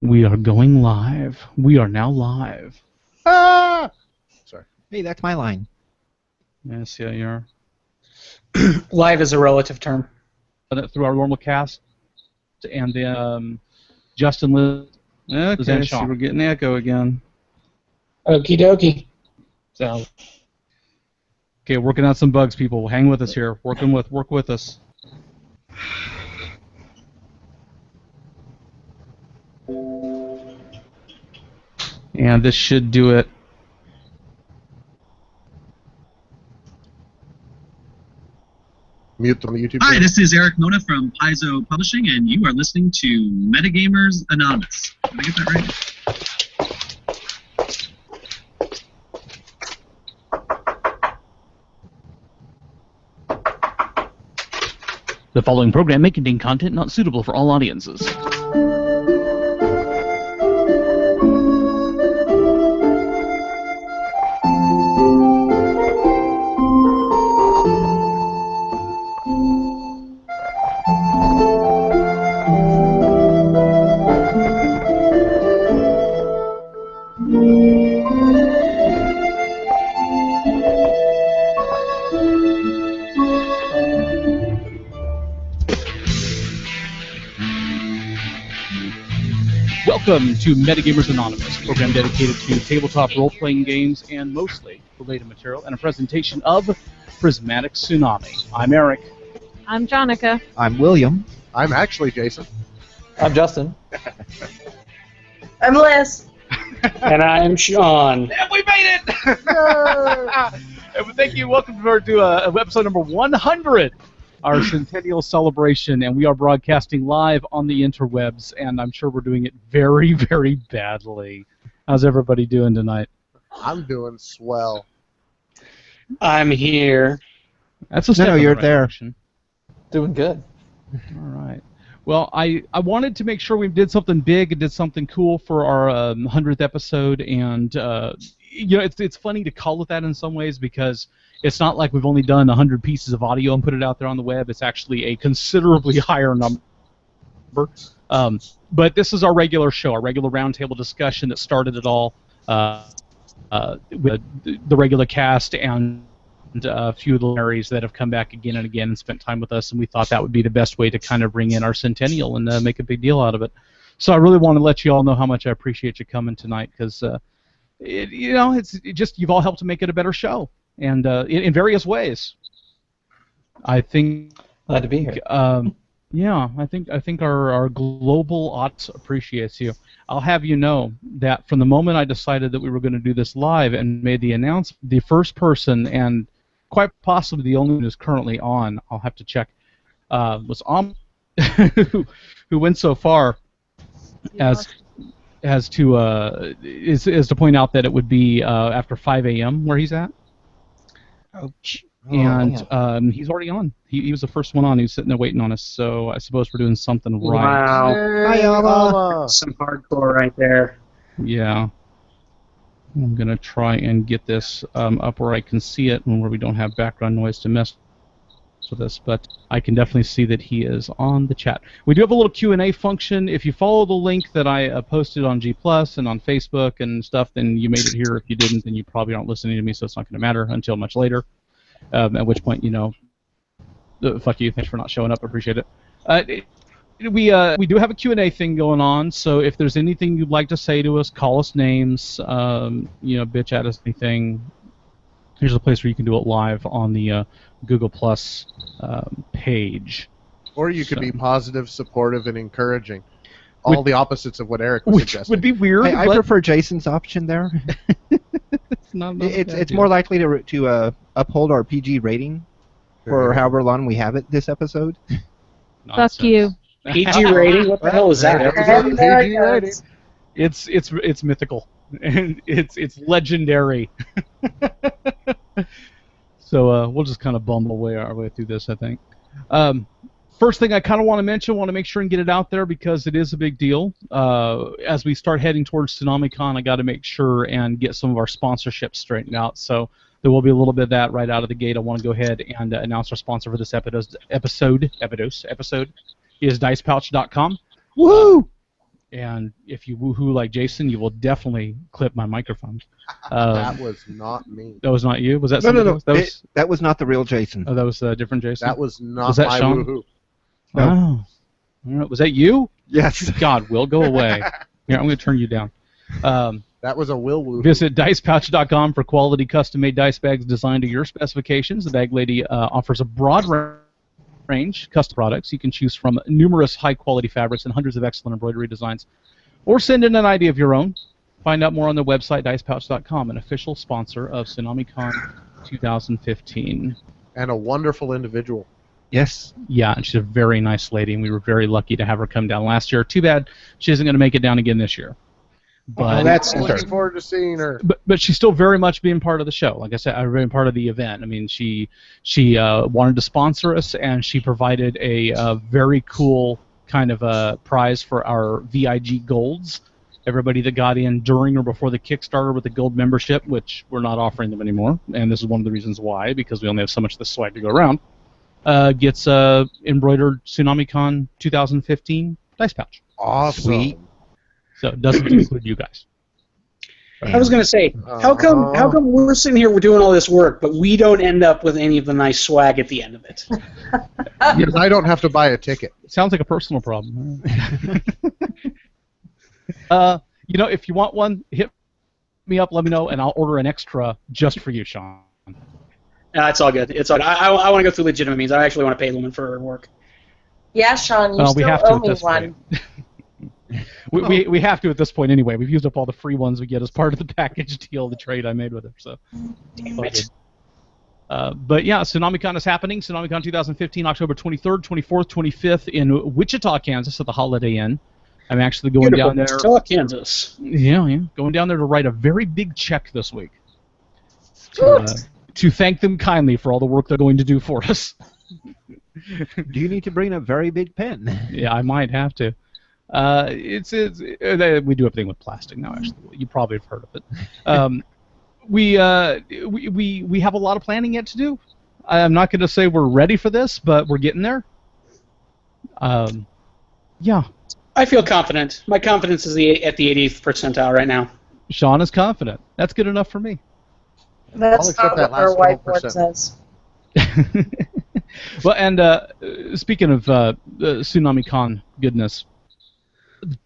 We are going live. We are now live. Ah! Sorry. Hey, that's my line. Yes, yeah, you are. Live is a relative term. Through our normal cast, and then Justin, Liz, and Sean. We're getting echo again. Okie dokie. So. Okay, working out some bugs, people. Hang with us here. Work with us. And this should do it. Mute on the YouTube. Hi, this is Eric Mona from Paizo Publishing, and you are listening to Metagamers Anonymous. Did I get that right? The following program may contain content not suitable for all audiences. Welcome to Metagamers Anonymous, a program dedicated to tabletop role-playing games and mostly related material, and a presentation of Prismatic Tsunami. I'm Eric. I'm Jonica. I'm William. I'm actually Jason. I'm Justin. I'm Liz. And I'm Sean. And we made it! And thank you. Welcome to episode number 100. Our centennial celebration, and we are broadcasting live on the interwebs, and I'm sure we're doing it very, very badly. How's everybody doing tonight? I'm doing swell. I'm here. That's a step in the you're right there. direction. Doing good. All right. Well, I wanted to make sure we did something big and did something cool for our 100th episode, and you know, it's funny to call it that in some ways because it's not like we've only done 100 pieces of audio and put it out there on the web. It's actually a considerably higher number. But this is our regular show, our regular roundtable discussion that started it all with the regular cast and a few of the luminaries that have come back again and again and spent time with us, and we thought that would be the best way to kind of bring in our centennial and make a big deal out of it. So I really want to let you all know how much I appreciate you coming tonight because, it's just you've all helped to make it a better show. And in various ways, I think. Glad to be here. Yeah, I think our global audience appreciates you. I'll have you know that from the moment I decided that we were going to do this live and made the announcement, the first person and quite possibly the only one who's currently on, I'll have to check, was who went so far as to point out that it would be after 5 a.m. where he's at. And he's already on. He was the first one on. He was sitting there waiting on us. So I suppose we're doing something right. Wow. Hey, Alma. Some hardcore right there. Yeah. I'm going to try and get this up where I can see it and where we don't have background noise to mess with this. But I can definitely see that he is on the chat. We do have a little Q&A function. If you follow the link that I posted on G+ and on Facebook and stuff, then you made it here. If you didn't, then you probably aren't listening to me, so it's not going to matter until much later. At which point, fuck you. Thanks for not showing up. I appreciate it. We do have a Q&A thing going on, so if there's anything you'd like to say to us, call us names, bitch at us, anything. Here's a place where you can do it live on the Google Plus page. Or you could be positive, supportive, and encouraging. All the opposites of what Eric was suggesting. Would be weird. I prefer Jason's option there. It's more likely to uphold our PG rating for however long we have it this episode. Fuck you. PG rating? What the hell is that? PG rating. It's mythical. And it's legendary. So we'll just kind of bumble our way through this, I think. First thing I kind of want to make sure and get it out there because it is a big deal. As we start heading towards TsunamiCon, I got to make sure and get some of our sponsorships straightened out. So there will be a little bit of that right out of the gate. I want to go ahead and announce our sponsor for this episode is DicePouch.com. Woo! And if you woohoo like Jason, you will definitely clip my microphone. That was not me. That was not you? Was that No, somebody no, no. else? That was, That was not the real Jason. oh, that was a different Jason? That was not Was that my Sean? woohoo. Oh. All right. Was that you? Yes. God, Will, go away. Here, I'm going to turn you down. That was a Will woohoo. Visit dicepouch.com for quality custom-made dice bags designed to your specifications. The Bag Lady offers a broad range custom products. You can choose from numerous high-quality fabrics and hundreds of excellent embroidery designs. Or send in an idea of your own. Find out more on their website, dicepouch.com, an official sponsor of TsunamiCon 2015. And a wonderful individual. Yes. Yeah, and she's a very nice lady, and we were very lucky to have her come down last year. Too bad she isn't going to make it down again this year. But that's I'm looking forward to seeing her. But she's still very much being part of the show. Like I said, I've been part of the event. I mean, she wanted to sponsor us, and she provided a very cool kind of a prize for our VIG Golds. Everybody that got in during or before the Kickstarter with the Gold membership, which we're not offering them anymore, and this is one of the reasons why, because we only have so much of this swag to go around, gets a embroidered TsunamiCon 2015 dice pouch. Awesome. Sweet. So it doesn't include you guys. I was going to say, how come we're sitting here, we're doing all this work, but we don't end up with any of the nice swag at the end of it? Because I don't have to buy a ticket. Sounds like a personal problem. If you want one, hit me up, let me know, and I'll order an extra just for you, Sean. No, it's all good. It's all good. I want to go through legitimate means. I actually want to pay the woman for her work. Yeah, Sean, you We still have to owe at me this one. point. we have to at this point anyway. We've used up all the free ones we get as part of the package deal, the trade I made with her. So. Damn it. But yeah, TsunamiCon is happening. TsunamiCon 2015, October 23rd, 24th, 25th in Wichita, Kansas at the Holiday Inn. I'm actually going Beautiful. down there. Wichita, Kansas. Yeah, going down there to write a very big check this week. To thank them kindly for all the work they're going to do for us. Do you need to bring a very big pen? Yeah, I might have to. We do everything with plastic now. Actually, you probably have heard of it. We have a lot of planning yet to do. I'm not going to say we're ready for this, but we're getting there. Yeah. I feel confident. My confidence is at the 80th percentile right now. Sean is confident. That's good enough for me. I'll That's accept not that what our last whiteboard 12%. says. Well, and speaking of TsunamiCon goodness,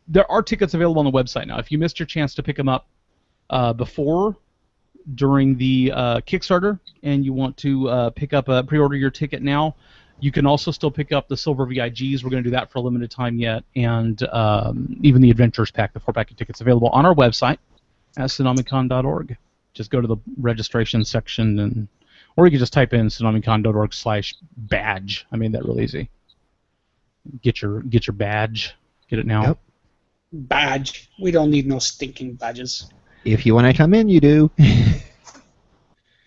there are tickets available on the website now. If you missed your chance to pick them up during the Kickstarter, and you want to pre-order your ticket now, you can also still pick up the Silver VIGs. We're going to do that for a limited time yet, and even the Adventures Pack, the 4-pack of tickets, available on our website at tsunamicon.org. Just go to the registration section, or you can just type in tsunamicon.org/badge. I made that real easy. Get your badge. Get it now. Yep. Badge. We don't need no stinking badges. If you want to come in, you do.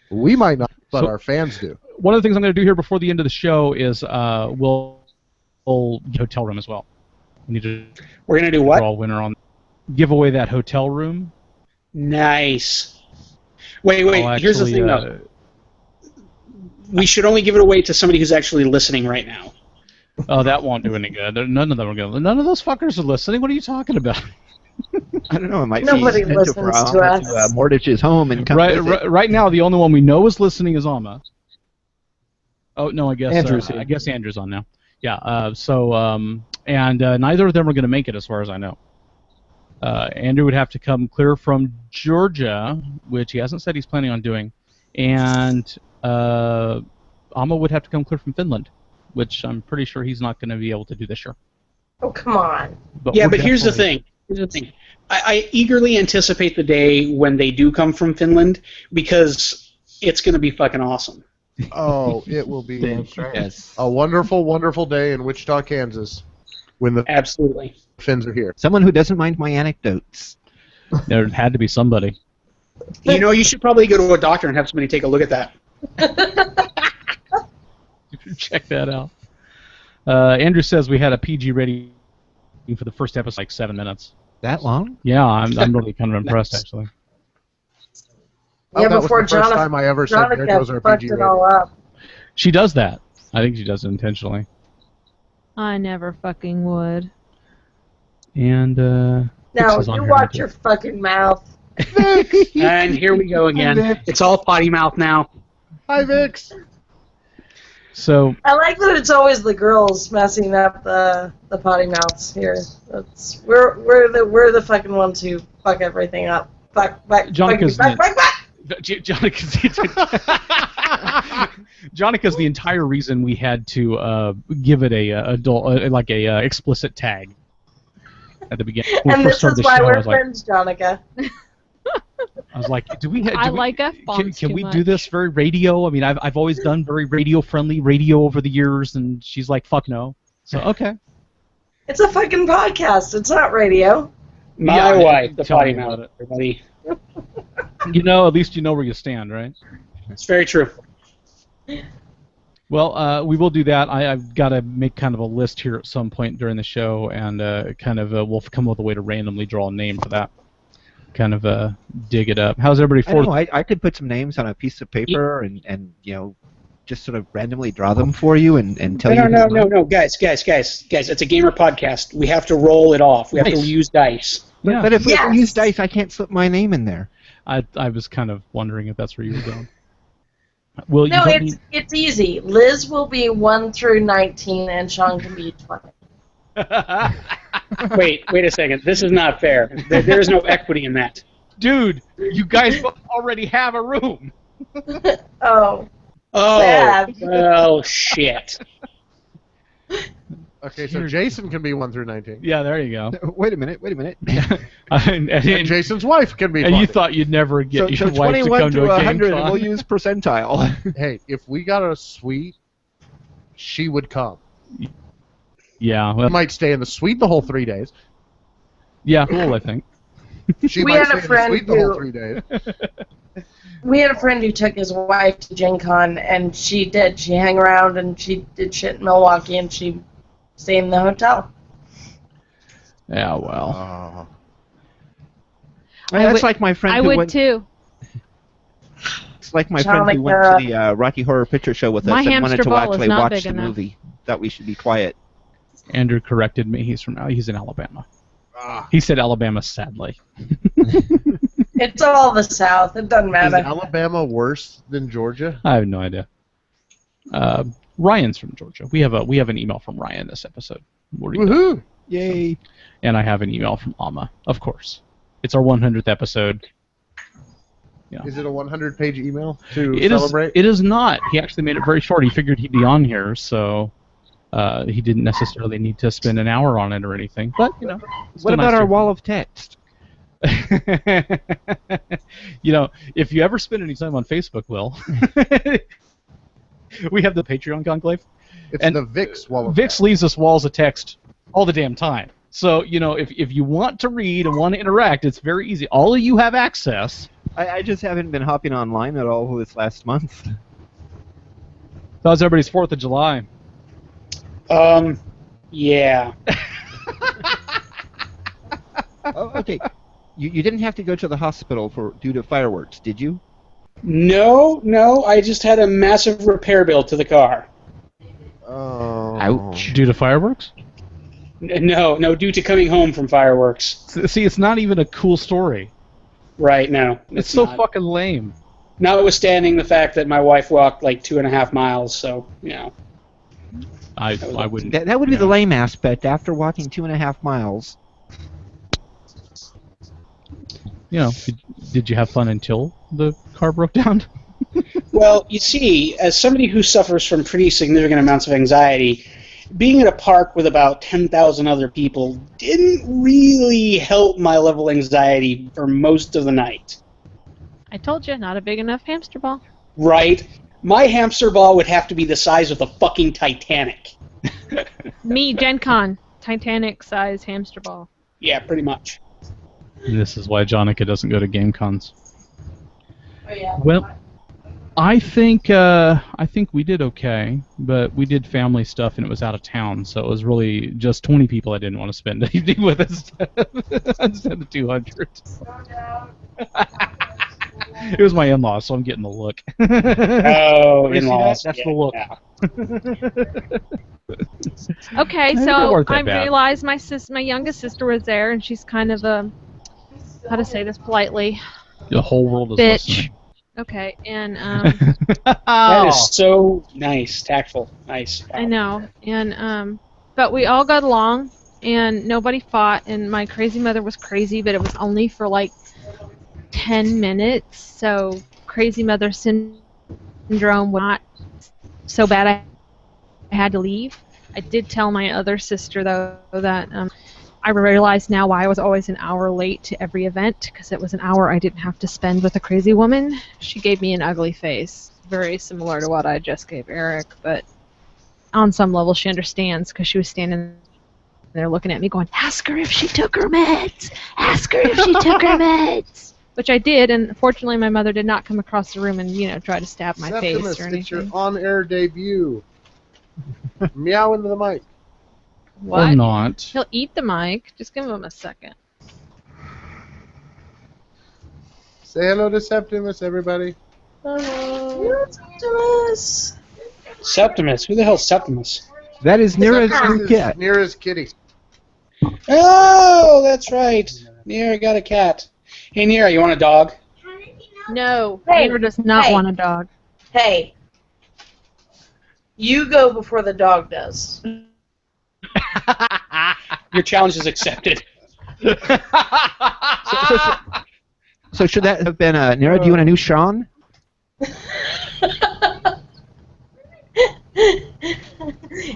We might not, but So- our fans do. One of the things I'm going to do here before the end of the show is we'll get a hotel room as well. We need to We're going to do draw what? a winner on. Give away that hotel room. Nice. Wait. I'll Here's the actually, thing, though. We should only give it away to somebody who's actually listening right now. Oh, that won't do any good. None of them are going. None of those fuckers are listening. What are you talking about? I don't know. It might Nobody be expensive for listens to Alma us. to mortgage his home and come visit. Right now, the only one we know is listening is Alma. Oh no, I guess Andrew's here. I guess Andrew's on now. Yeah. And neither of them are going to make it, as far as I know. Andrew would have to come clear from Georgia, which he hasn't said he's planning on doing, and Alma would have to come clear from Finland, which I'm pretty sure he's not going to be able to do this year. Oh, come on. But Yeah, we're but here's the definitely- thing. I eagerly anticipate the day when they do come from Finland, because it's going to be fucking awesome. Oh, it will be Yes. a wonderful, wonderful day in Wichita, Kansas, when the Absolutely. Finns are here. Someone who doesn't mind my anecdotes. There had to be somebody. You know, you should probably go to a doctor and have somebody take a look at that. Check that out. Andrew says we had a PG rating for the first episode, like 7 minutes. That long? Yeah, I'm really kind of impressed, actually. Yeah, that before was the first time I ever said there goes Jonica our fucked PG it all rating. up. She does that. I think she does it intentionally. I never fucking would. And No, Vix is on you here watch too. your fucking mouth. And here we go again. It's all potty mouth now. Hi, Vix. So I like that it's always the girls messing up the potty mouths here. We're the fucking ones who fuck everything up. Fuck. Jonica's Jonica's the entire reason we had to give it a explicit tag at the beginning. When we And first this started is the why show, I we're was like, friends, Jonica. I was like, do we? I like F-bombs Can too we much. do this very radio? I mean, I've always done very radio-friendly radio over the years, and she's like, fuck no. So okay. It's a fucking podcast. It's not radio. My wife, the tell potty me about mouth, everybody. You know, at least you know where you stand, right? It's very true. Well, we will do that. I've got to make kind of a list here at some point during the show, and we'll come up with a way to randomly draw a name for that. Kind of dig it up. How's everybody? I don't know. I could put some names on a piece of paper and just sort of randomly draw them for you and tell you. No, guys. It's a gamer podcast. We have to roll it off. We have to use dice. Yeah. But if Yes. we use dice, I can't slip my name in there. I was kind of wondering if that's where you were going. Well, No, you don't need... it's easy. Liz will be 1 through 19, and Sean can be 20. Wait a second. This is not fair. There is no equity in that. Dude, you guys both already have a room. Oh. Oh, Sad. oh shit. Okay, so Jason can be 1 through 19. Yeah, there you go. Wait a minute. and Jason's wife can be 20. you thought you'd never get So your wife to 21 come to to a 100, game con. we'll use percentile. Hey, if we got a suite, she would come. Yeah, We well, might stay in the suite the whole 3 days. yeah, cool, I think. She We might had stay a in the friend suite the whole who- 3 days. We had a friend who took his wife to Gen Con, and she did. She hung around, and she did shit in Milwaukee, and she stayed in the hotel. Yeah, well. Oh. That's would- like my friend I who would went. too. It's like my friend who went to the Rocky Horror Picture Show with us My and wanted hamster to ball is actually not watch big the enough. movie. Thought we should be quiet. Andrew corrected me. He's in Alabama. Ah. He said Alabama, sadly. It's all the South. It doesn't Is matter. Alabama worse than Georgia? I have no idea. Ryan's from Georgia. We have an email from Ryan this episode. Woohoo! Yay! And I have an email from Amma, of course. It's our 100th episode. Yeah. Is it a 100-page email to It is. celebrate? It is not. He actually made it very short. He figured he'd be on here, so he didn't necessarily need to spend an hour on it or anything. But What about our wall of text? If you ever spend any time on Facebook, Will, we have the Patreon conclave. It's and the Vix wall of Vix leaves us walls of text all the damn time. So, if you want to read and want to interact, it's very easy. All of you have access. I just haven't been hopping online at all this last month. How's everybody's 4th of July? Yeah. Oh, okay. You didn't have to go to the hospital due to fireworks, did you? No, I just had a massive repair bill to the car. Oh. Ouch. Due to fireworks? No, due to coming home from fireworks. See, it's not even a cool story. Right, no. It's so not. fucking lame. Notwithstanding the fact that my wife walked like 2.5 miles, so, I wouldn't. That would be the lame aspect. After walking 2.5 miles. Did you have fun until the car broke down? Well, you see, as somebody who suffers from pretty significant amounts of anxiety, being at a park with about 10,000 other people didn't really help my level of anxiety for most of the night. I told you, not a big enough hamster ball. Right? My hamster ball would have to be the size of the fucking Titanic. Me, Gen Con, Titanic-size hamster ball. Yeah, pretty much. And this is why Jonica doesn't go to game cons. Oh, yeah. Well, I think we did okay, but we did family stuff and it was out of town, so it was really just 20 people I didn't want to spend the evening with instead of 200. It was my in-laws, so I'm getting the look. Oh, You see that? in-laws. That's yeah, the look. yeah. Okay, They so weren't that I bad. realized my youngest sister was there, and she's kind of a, how to say this politely, The whole world is bitch. listening. Okay, and That is so nice, tactful, nice. I know, and but we all got along, and nobody fought, and my crazy mother was crazy, but it was only for like 10 minutes, so crazy mother syndrome was not so bad I had to leave. I did tell my other sister, though, that I realize now why I was always an hour late to every event, because it was an hour I didn't have to spend with a crazy woman. She gave me an ugly face, very similar to what I just gave Eric, but on some level she understands, because she was standing there looking at me going, ask her if she took her meds! Ask her if she took her meds! Which I did, and fortunately my mother did not come across the room and, try to stab my Septimus, face or it's your anything. on-air debut. Meow into the mic. What? Or not. He'll eat the mic. Just give him a second. Say hello to Septimus, everybody. Septimus. Septimus. Who the hell's Septimus? That is Nira's Septimus new is cat. Nira's kitty. Oh, that's right. Nira got a cat. Hey, Nira, you want a dog? No, Hey, Andrew does not hey. want a dog. Hey. You go before the dog does. Your challenge is accepted. So should that have been Nira? Do you want a new Sean?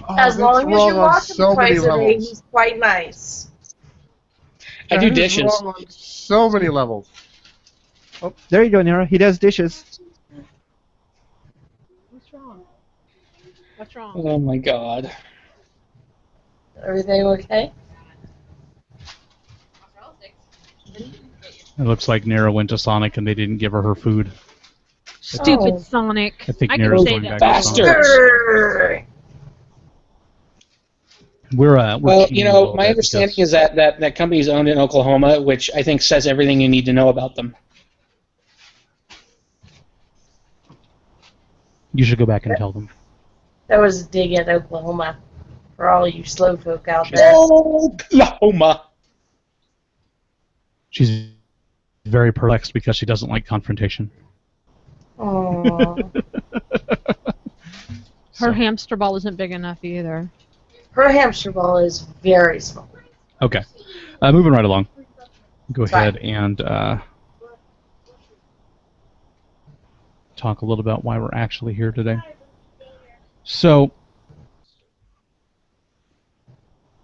As that's long as wrong you on wash him so many twice a day, levels. he's quite nice. I do That is dishes. wrong on so many levels. Oh, there you go, Nira. He does dishes. What's wrong? What's wrong? Oh my God. Everything okay? It looks like Nira went to Sonic and they didn't give her her food. Stupid Oh. Sonic. I think can Nira's say going that. back to Sonic. Grrr. We're Well, cheating a little my bit understanding because- is that company's owned in Oklahoma, which I think says everything you need to know about them. You should go back and tell them. That was a dig at Oklahoma for all you slow folk out there. Oklahoma. She's very perplexed because she doesn't like confrontation. Aww. Her hamster ball isn't big enough either. Her hamster ball is very small. Okay. Moving right along. Go Fine. ahead and talk a little about why we're actually here today. So,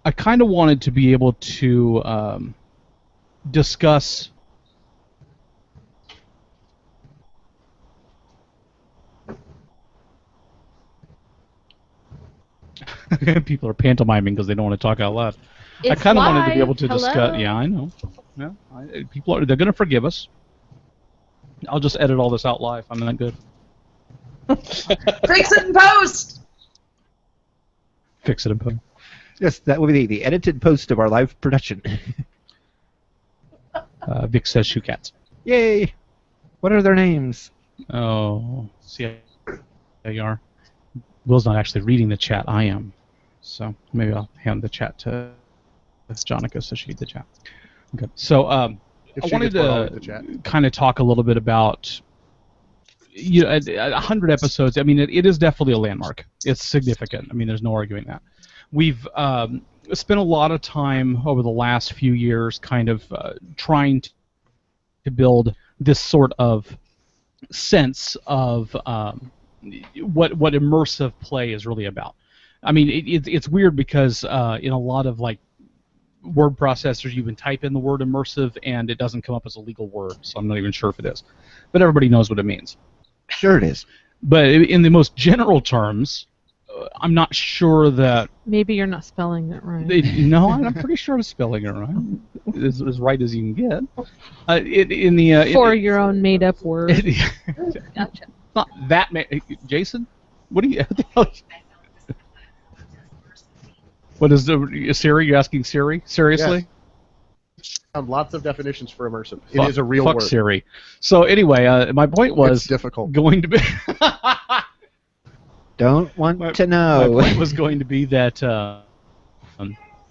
I kind of wanted to be able to discuss people are pantomiming because they don't want to talk out loud. I It's kind of wanted to be live. able to discuss. Hello? Yeah, I know. Yeah, people are. They're going to forgive us. I'll just edit all this out live. I'm not good. Fix it in post! Fix it and put. Yes, that will be the edited post of our live production. Vic says shoe cats. Yay! What are their names? Oh, see, there you are. Will's not actually reading the chat. I am. So maybe I'll hand the chat to Jonica so she read the chat. Okay. So I If she wanted gets one, I'll read the chat. to kind of talk a little bit about 100 episodes. I mean, it is definitely a landmark. It's significant. I mean, there's no arguing that. We've spent a lot of time over the last few years kind of trying to build this sort of sense of what immersive play is really about. I mean, it's weird because in a lot of like word processors, you can type in the word immersive and it doesn't come up as a legal word, so I'm not even sure if it is. But everybody knows what it means. Sure it is. But in the most general terms, I'm not sure that. Maybe you're not spelling it right. No, I'm pretty sure I'm spelling it right. As right as you can get. For your own made-up word. Gotcha. Not that Jason? What are you? What the hell? What is the Siri? You asking Siri? Seriously? found lots of definitions for immersive. It is a real fuck word. Siri. So anyway, my point was It's difficult. going to be. Don't want to My know. point was going to be that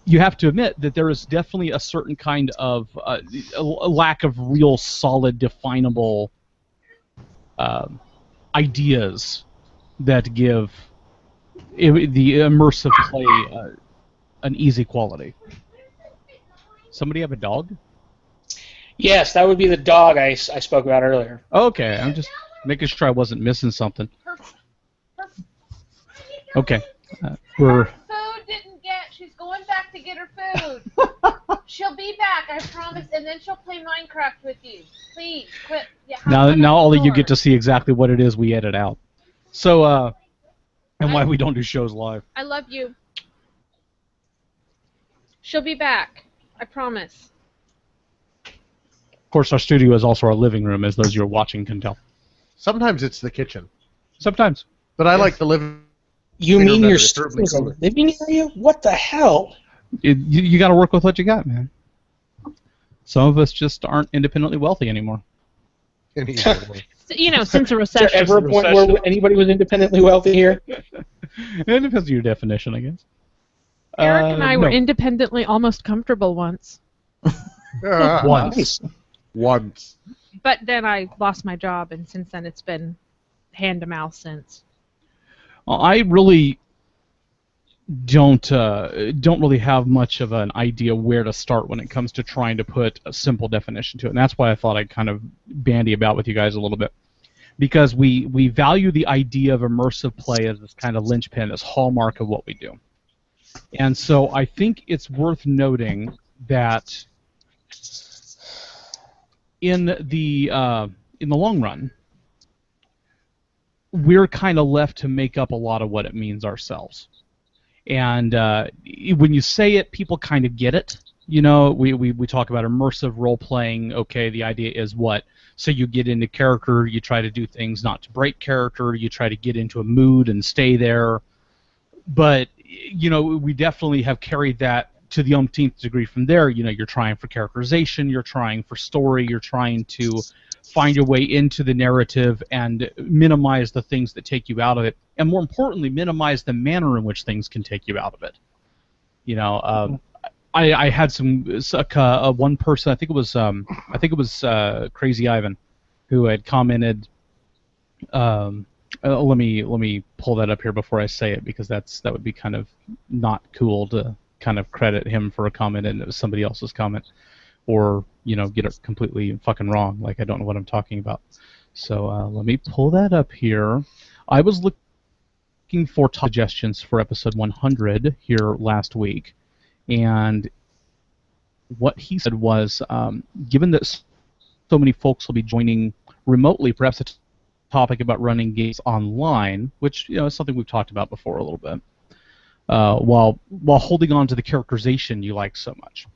you have to admit that there is definitely a certain kind of a lack of real solid, definable ideas that give the immersive play an easy quality. Somebody have a dog? Yes, that would be the dog I spoke about earlier. Okay, I'm just making sure I wasn't missing something. Okay, we're. Food didn't get. She's going back to get her food. She'll be back, I promise, and then she'll play Minecraft with you. Please quit. Yeah, Now all of you get to see exactly what it is we edit out. So, and why we don't do shows live. I love you. She'll be back. I promise. Of course, our studio is also our living room, as those of you who are watching can tell. Sometimes it's the kitchen. Sometimes. But I like the living You Bigger, mean better, your it's studio certainly is a cooler. living area? What the hell? You got to work with what you got, man. Some of us just aren't independently wealthy anymore. So, you know, since a Is there recession. ever a point where anybody was independently wealthy here? It depends on your definition, I guess. Eric and I were no. independently almost comfortable once. Once. Once. But then I lost my job, and since then it's been hand to mouth since. I really don't really have much of an idea where to start when it comes to trying to put a simple definition to it, and that's why I thought I'd kind of bandy about with you guys a little bit, because we value the idea of immersive play as this kind of linchpin, this hallmark of what we do, and so I think it's worth noting that in the long run, we're kind of left to make up a lot of what it means ourselves. And when you say it, people kind of get it. You know, we talk about immersive role-playing. Okay, the idea is what? So you get into character, you try to do things not to break character, you try to get into a mood and stay there. But, you know, we definitely have carried that to the umpteenth degree from there. You know, you're trying for characterization, you're trying for story, you're trying to find your way into the narrative and minimize the things that take you out of it, and more importantly, minimize the manner in which things can take you out of it. You know, I had one person, I think it was Crazy Ivan, who had commented. Let me pull that up here before I say it, because that would be kind of not cool to kind of credit him for a comment and it was somebody else's comment, or you know, get it completely fucking wrong, like I don't know what I'm talking about. So let me pull that up here. I was looking for suggestions for episode 100 here last week, and what he said was, given that so many folks will be joining remotely, perhaps a topic about running games online, which, you know, is something we've talked about before a little bit, while holding on to the characterization you like so much.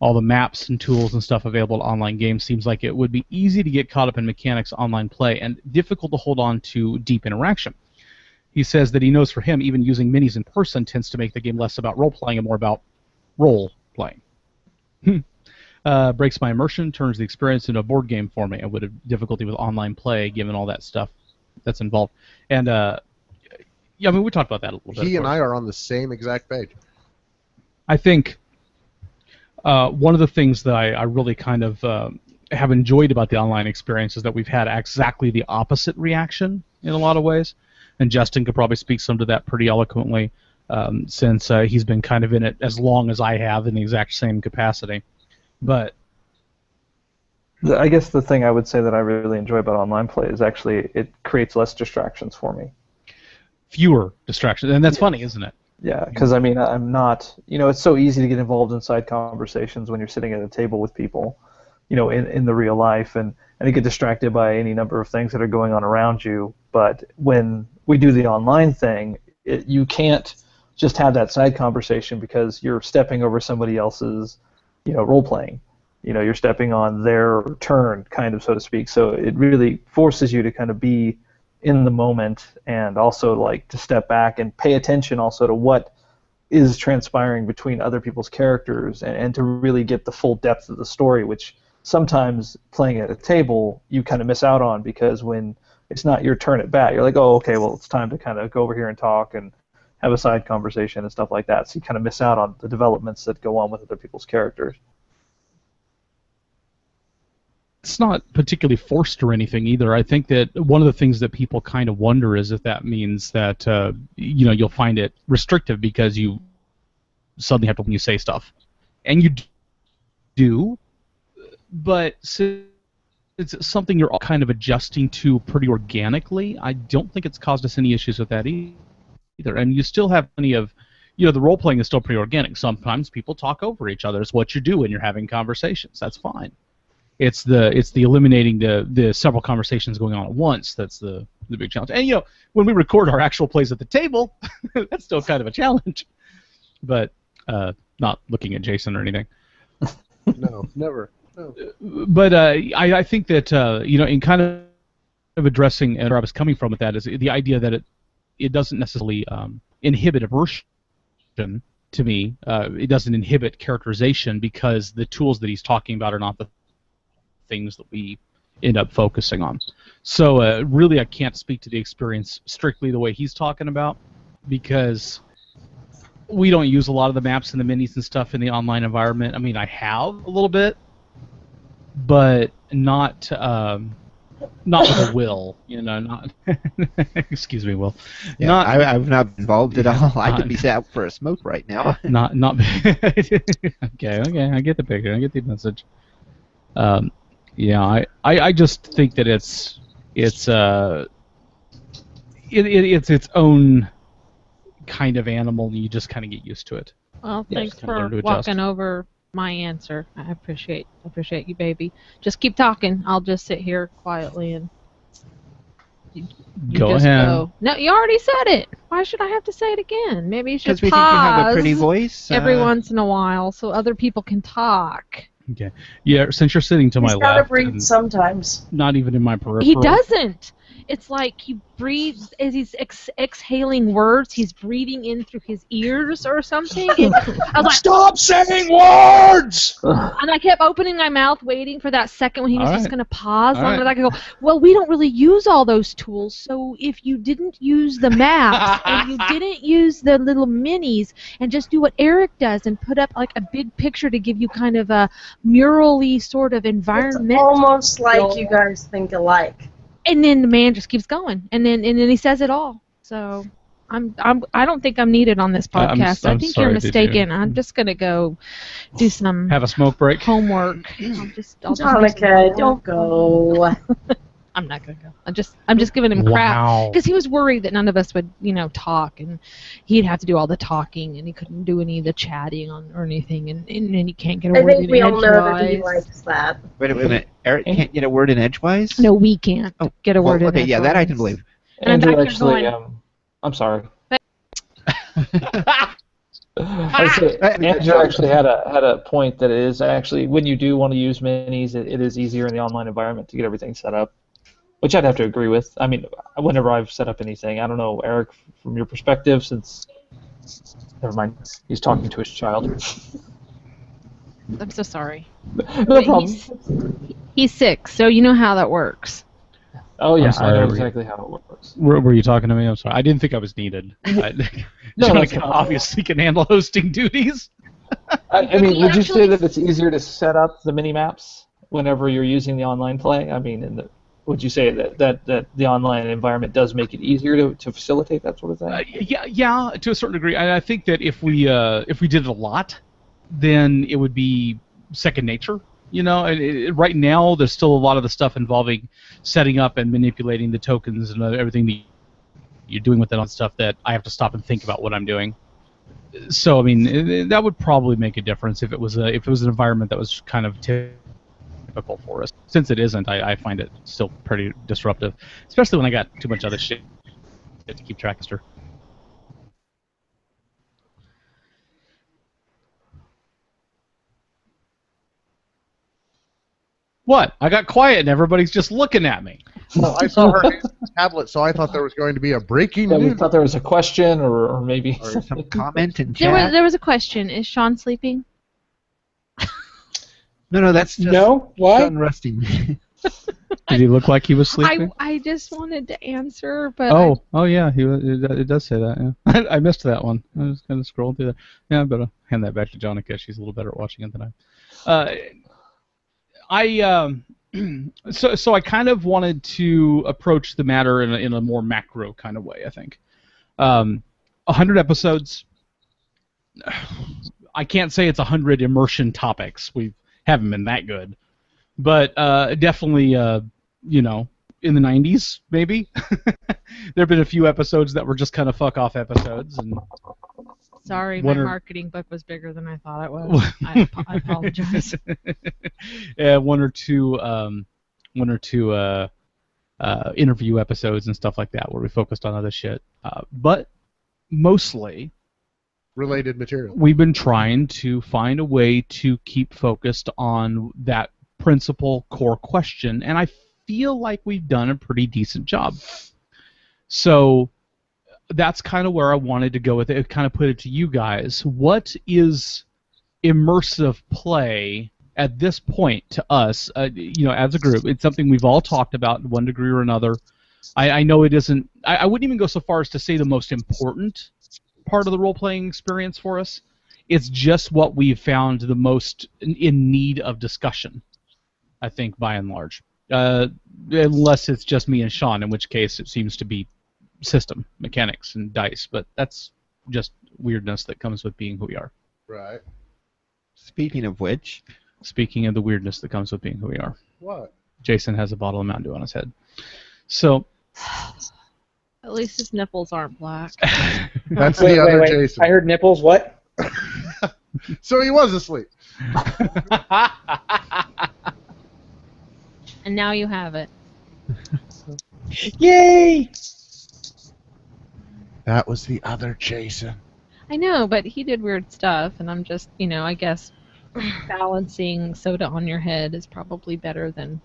All the maps and tools and stuff available to online games, seems like it would be easy to get caught up in mechanics online play and difficult to hold on to deep interaction. He says that he knows for him, even using minis in person tends to make the game less about role-playing and more about role-playing. Breaks my immersion, turns the experience into a board game for me. I would have difficulty with online play given all that stuff that's involved. And, yeah, I mean, we talked about that a little bit. He and I are on the same exact page. I think one of the things that I really kind of have enjoyed about the online experience is that we've had exactly the opposite reaction in a lot of ways, and Justin could probably speak some to that pretty eloquently, since he's been kind of in it as long as I have in the exact same capacity. But I guess the thing I would say that I really enjoy about online play is actually it creates less distractions for me. Fewer distractions, and that's funny, isn't it? Yeah, because I mean, I'm not, you know, it's so easy to get involved in side conversations when you're sitting at a table with people, you know, in the real life, and you get distracted by any number of things that are going on around you. But when we do the online thing, you can't just have that side conversation because you're stepping over somebody else's, you know, role playing. You know, you're stepping on their turn, kind of, so to speak. So it really forces you to kind of be in the moment, and also like to step back and pay attention also to what is transpiring between other people's characters, and to really get the full depth of the story, which sometimes playing at a table you kind of miss out on, because when it's not your turn at bat, you're like, oh, okay, well, it's time to kind of go over here and talk and have a side conversation and stuff like that. So you kind of miss out on the developments that go on with other people's characters. It's not particularly forced or anything either. I think that one of the things that people kind of wonder is if that means that you'll find it restrictive because you suddenly have to when you say stuff, and you do, but since it's something you're all kind of adjusting to pretty organically, I don't think it's caused us any issues with that either. And you still have plenty of, the role playing is still pretty organic. Sometimes people talk over each other. It's what you do when you're having conversations. That's fine. It's the eliminating the several conversations going on at once that's the big challenge. And when we record our actual plays at the table, that's still kind of a challenge. But not looking at Jason or anything. No, never. No. But I think that in kind of addressing where I was coming from with that is the idea that it doesn't necessarily inhibit aversion to me. It doesn't inhibit characterization because the tools that he's talking about are not the things that we end up focusing on. So really I can't speak to the experience strictly the way he's talking about, because we don't use a lot of the maps and the minis and stuff in the online environment. I mean, I have a little bit, but not with a will, not excuse me, Will. Yeah, I'm not involved at all. I could be out for a smoke right now. not okay, I get the picture, I get the message. I just think that it's its own kind of animal, and you just kind of get used to it. Well, thanks for walking over my answer. I appreciate you, baby. Just keep talking. I'll just sit here quietly and you go just ahead. Go. No, you already said it. Why should I have to say it again? Maybe you should because we think you have a pretty voice every once in a while so other people can talk. Okay. Yeah, since you're sitting to my He's gotta left, breathe and sometimes. not even in my peripheral. He doesn't. It's like he breathes as he's exhaling words. He's breathing in through his ears or something. And I was like, Stop saying words! and I kept opening my mouth, waiting for that second when he was All just right. going to pause All long right. enough. I could go, well, we don't really use all those tools, so if you didn't use the maps and you didn't use the little minis and just do what Eric does and put up like a big picture to give you kind of a mural-y sort of It's environment. almost like you guys think alike. And then the man just keeps going, and then he says it all. So I don't think I'm needed on this podcast. I'm I think sorry, you're did you? mistaken. I'm just gonna go do some Have a smoke break. homework. I'll just Donica, don't go. I'm not gonna go. I'm just giving him crap Wow. because he was worried that none of us would talk, and he'd have to do all the talking, and he couldn't do any of the chatting or anything, and he can't get a I word think in we all know that he edgewise. likes that. Wait a minute. Eric can't get a word in edgewise? No, we can't get a word in okay, yeah, that I can edgewise. believe. And I'm Andrew back here actually, going- I'm sorry. Andrew actually had a point that it is actually when you do want to use minis, it is easier in the online environment to get everything set up, which I'd have to agree with. I mean, whenever I've set up anything, I don't know, Eric, from your perspective, since never mind, he's talking to his child. I'm so sorry. No problem. He's 6, so you know how that works. Oh yeah, I'm sorry, I know were you- exactly how it works. Were you talking to me? I'm sorry. I didn't think I was needed. No, Jonica no. obviously can handle hosting duties. I mean, He would you say actually- that it's easier to set up the mini maps whenever you're using the online play? I mean, would you say that the online environment does make it easier to facilitate that sort of thing? Yeah, to a certain degree. I think that if we did it a lot, then it would be second nature. Right now there's still a lot of the stuff involving setting up and manipulating the tokens and everything that you're doing with that on stuff that I have to stop and think about what I'm doing. So I mean, that would probably make a difference if it was an environment that was kind of typical for us. Since it isn't, I find it still pretty disruptive, especially when I got too much other shit to keep track of. What? I got quiet and everybody's just looking at me. Well, I saw her hands on the tablet, so I thought there was going to be a breaking Yeah, we news. thought there was a question or maybe Or some comment in There chat. was a question. Is Sean sleeping? No, that's just No? Why? Sean resting. Did he look like he was sleeping? I just wanted to answer, but Oh yeah, it does say that. Yeah, I missed that one. I was kind of scrolling through that. Yeah, I better hand that back to Jonica. She's a little better at watching it than so I kind of wanted to approach the matter in a more macro kind of way. I think 100 episodes. I can't say it's 100 immersion topics. We haven't been that good, but definitely in the 90s, maybe. There have been a few episodes that were just kind of fuck off episodes, and sorry, my One or- marketing book was bigger than I thought it was. I apologize. one or two interview episodes and stuff like that where we focused on other shit. But mostly, Related material. we've been trying to find a way to keep focused on that principal core question, and I feel like we've done a pretty decent job. So that's kind of where I wanted to go with it, kind of put it to you guys. What is immersive play at this point to us, as a group? It's something we've all talked about in one degree or another. I know it isn't, I wouldn't even go so far as to say the most important part of the role-playing experience for us. It's just what we've found the most in need of discussion, I think, by and large. Unless it's just me and Sean, in which case it seems to be system, mechanics, and dice, but that's just weirdness that comes with being who we are. Right. Speaking of which, Speaking of the weirdness that comes with being who we are, What? Jason has a bottle of Mountain Dew on his head. So, At least his nipples aren't black. That's Wait, the other wait. Jason. I heard nipples. What? So he was asleep. And now you have it. Yay! That was the other Jason. I know, but he did weird stuff, and I'm just, I guess balancing soda on your head is probably better than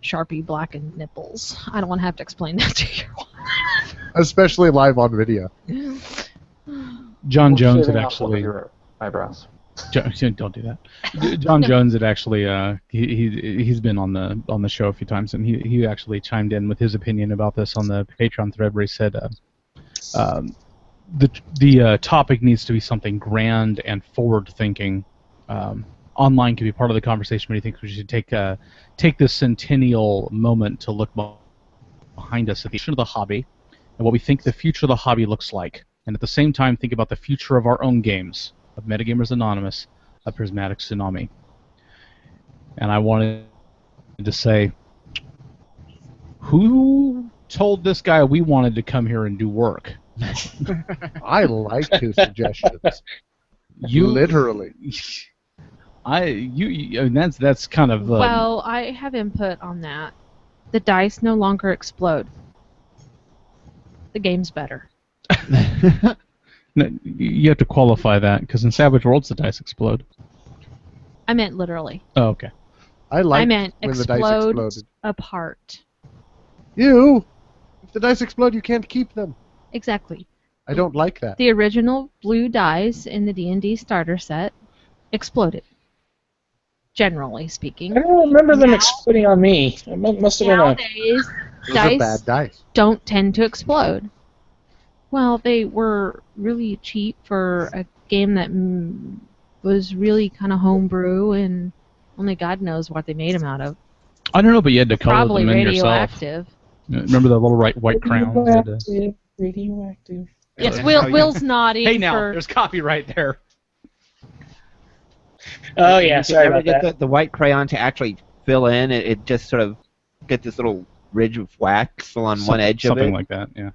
Sharpie blackened nipples. I don't want to have to explain that to you. Especially live on video. John Jones had Shaving off one of actually... your eyebrows. Don't do that. John Jones had actually he's been on the show a few times, and he actually chimed in with his opinion about this on the Patreon thread, where he said the topic needs to be something grand and forward thinking. Online can be part of the conversation, but he thinks we should take this centennial moment to look behind us at the future of the hobby and what we think the future of the hobby looks like, and at the same time think about the future of our own games, of Metagamers Anonymous, of Prismatic Tsunami. And I wanted to say, who told this guy we wanted to come here and do work? I liked his suggestions. You Literally. and that's kind of Well, I have input on that. The dice no longer explode. The game's better. no, you have to qualify that, because in Savage Worlds the dice explode. I meant literally. Oh, okay. I liked I meant when the dice explode exploded. apart. If the dice explode, you can't keep them. Exactly. I don't like that. The original blue dice in the D&D starter set exploded. Generally speaking. I don't remember them exploding on me. It must have been a... Nowadays, Those are dice bad dice. don't tend to explode. Well, they were really cheap for a game that was really kind of homebrew, and only God knows what they made them out of. I don't know, but you had to color Probably them in yourself. radioactive. Remember the little white crowns? You had to- Radioactive. Radioactive. Yes, Yeah. Will's nodding. Hey, now for... there's copyright there. Oh, yeah, you sorry can never about get that. the white crayon to actually fill in. It just sort of get this little ridge of wax on one edge of something it. like that. Yeah.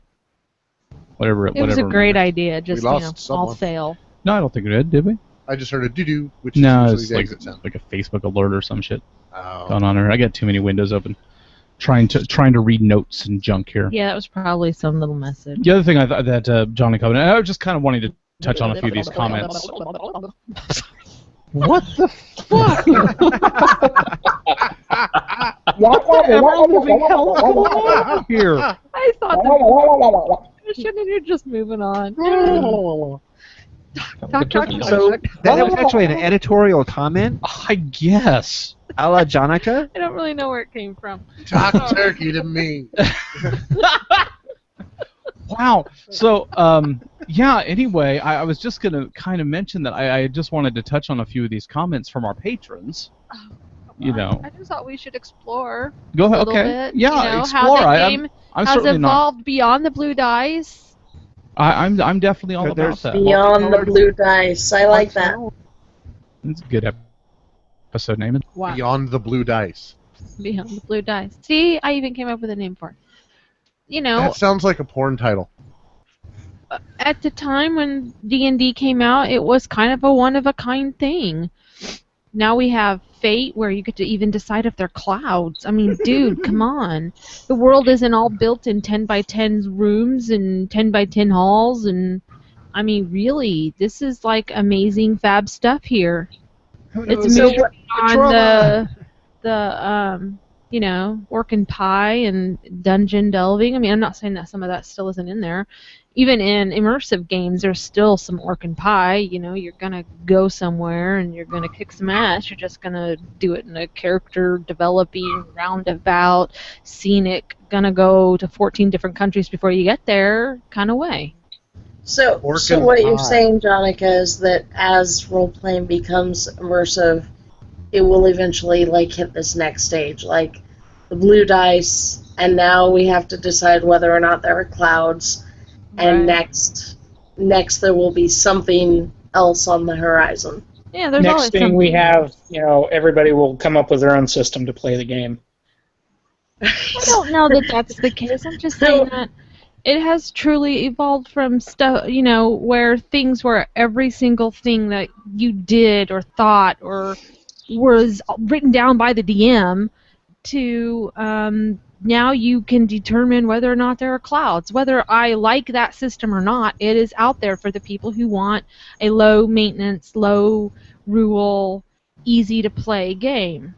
Whatever. It was a great idea, just, lost all someone. fail. No, I don't think it did we? I just heard a doo-doo, which No, is it's usually the exit sound. like a Facebook alert or some shit Oh. going on here. I got too many windows open, trying to read notes and junk here. Yeah, that was probably some little message. The other thing that Johnny Covenant, I was just kind of wanting to touch on a few of these comments. What the fuck? Ever moving hell is going on here? I thought the you're just moving on. Talk. So that was actually an editorial comment, I guess. a la Jonica. I don't really know where it came from. Talk turkey to me. Wow. So, yeah, anyway, I was just going to kind of mention that I just wanted to touch on a few of these comments from our patrons. You know. I just thought we should explore Go ahead. a little Okay. bit. Yeah, you know, explore. How the game I'm has certainly evolved beyond the blue dice. I'm definitely all about There's that. Beyond the blue dice. I like that. It's a good episode name. Wow. Beyond the blue dice. Beyond the blue dice. See, I even came up with a name for it. You know, That sounds like a porn title. at the time when D&D came out, it was kind of a one-of-a-kind thing. Now we have Fate, where you get to even decide if they're clouds. I mean, dude, come on. The world isn't all built in 10 by 10 rooms and 10 by 10 halls, and I mean, really, this is like amazing fab stuff here. It's So moving what- on you know, orc and pie and dungeon delving. I mean, I'm not saying that some of that still isn't in there. Even in immersive games, there's still some orc and pie. You know, you're gonna go somewhere and you're gonna kick some ass. You're just gonna do it in a character developing, roundabout, scenic, gonna go to 14 different countries before you get there kind of way. So Orkin what you're pie. saying, Jonica, is that as role-playing becomes immersive, it will eventually like hit this next stage, like the blue dice, and now we have to decide whether or not there are clouds, and Right. next there will be something else on the horizon. Yeah, there's always Next thing something. we have, you know, everybody will come up with their own system to play the game. I don't know that that's the case. I'm just saying that it has truly evolved from stuff, you know, where things were every single thing that you did or thought or was written down by the DM to now you can determine whether or not there are clouds. Whether I like that system or not, it is out there for the people who want a low maintenance, low rule, easy to play game.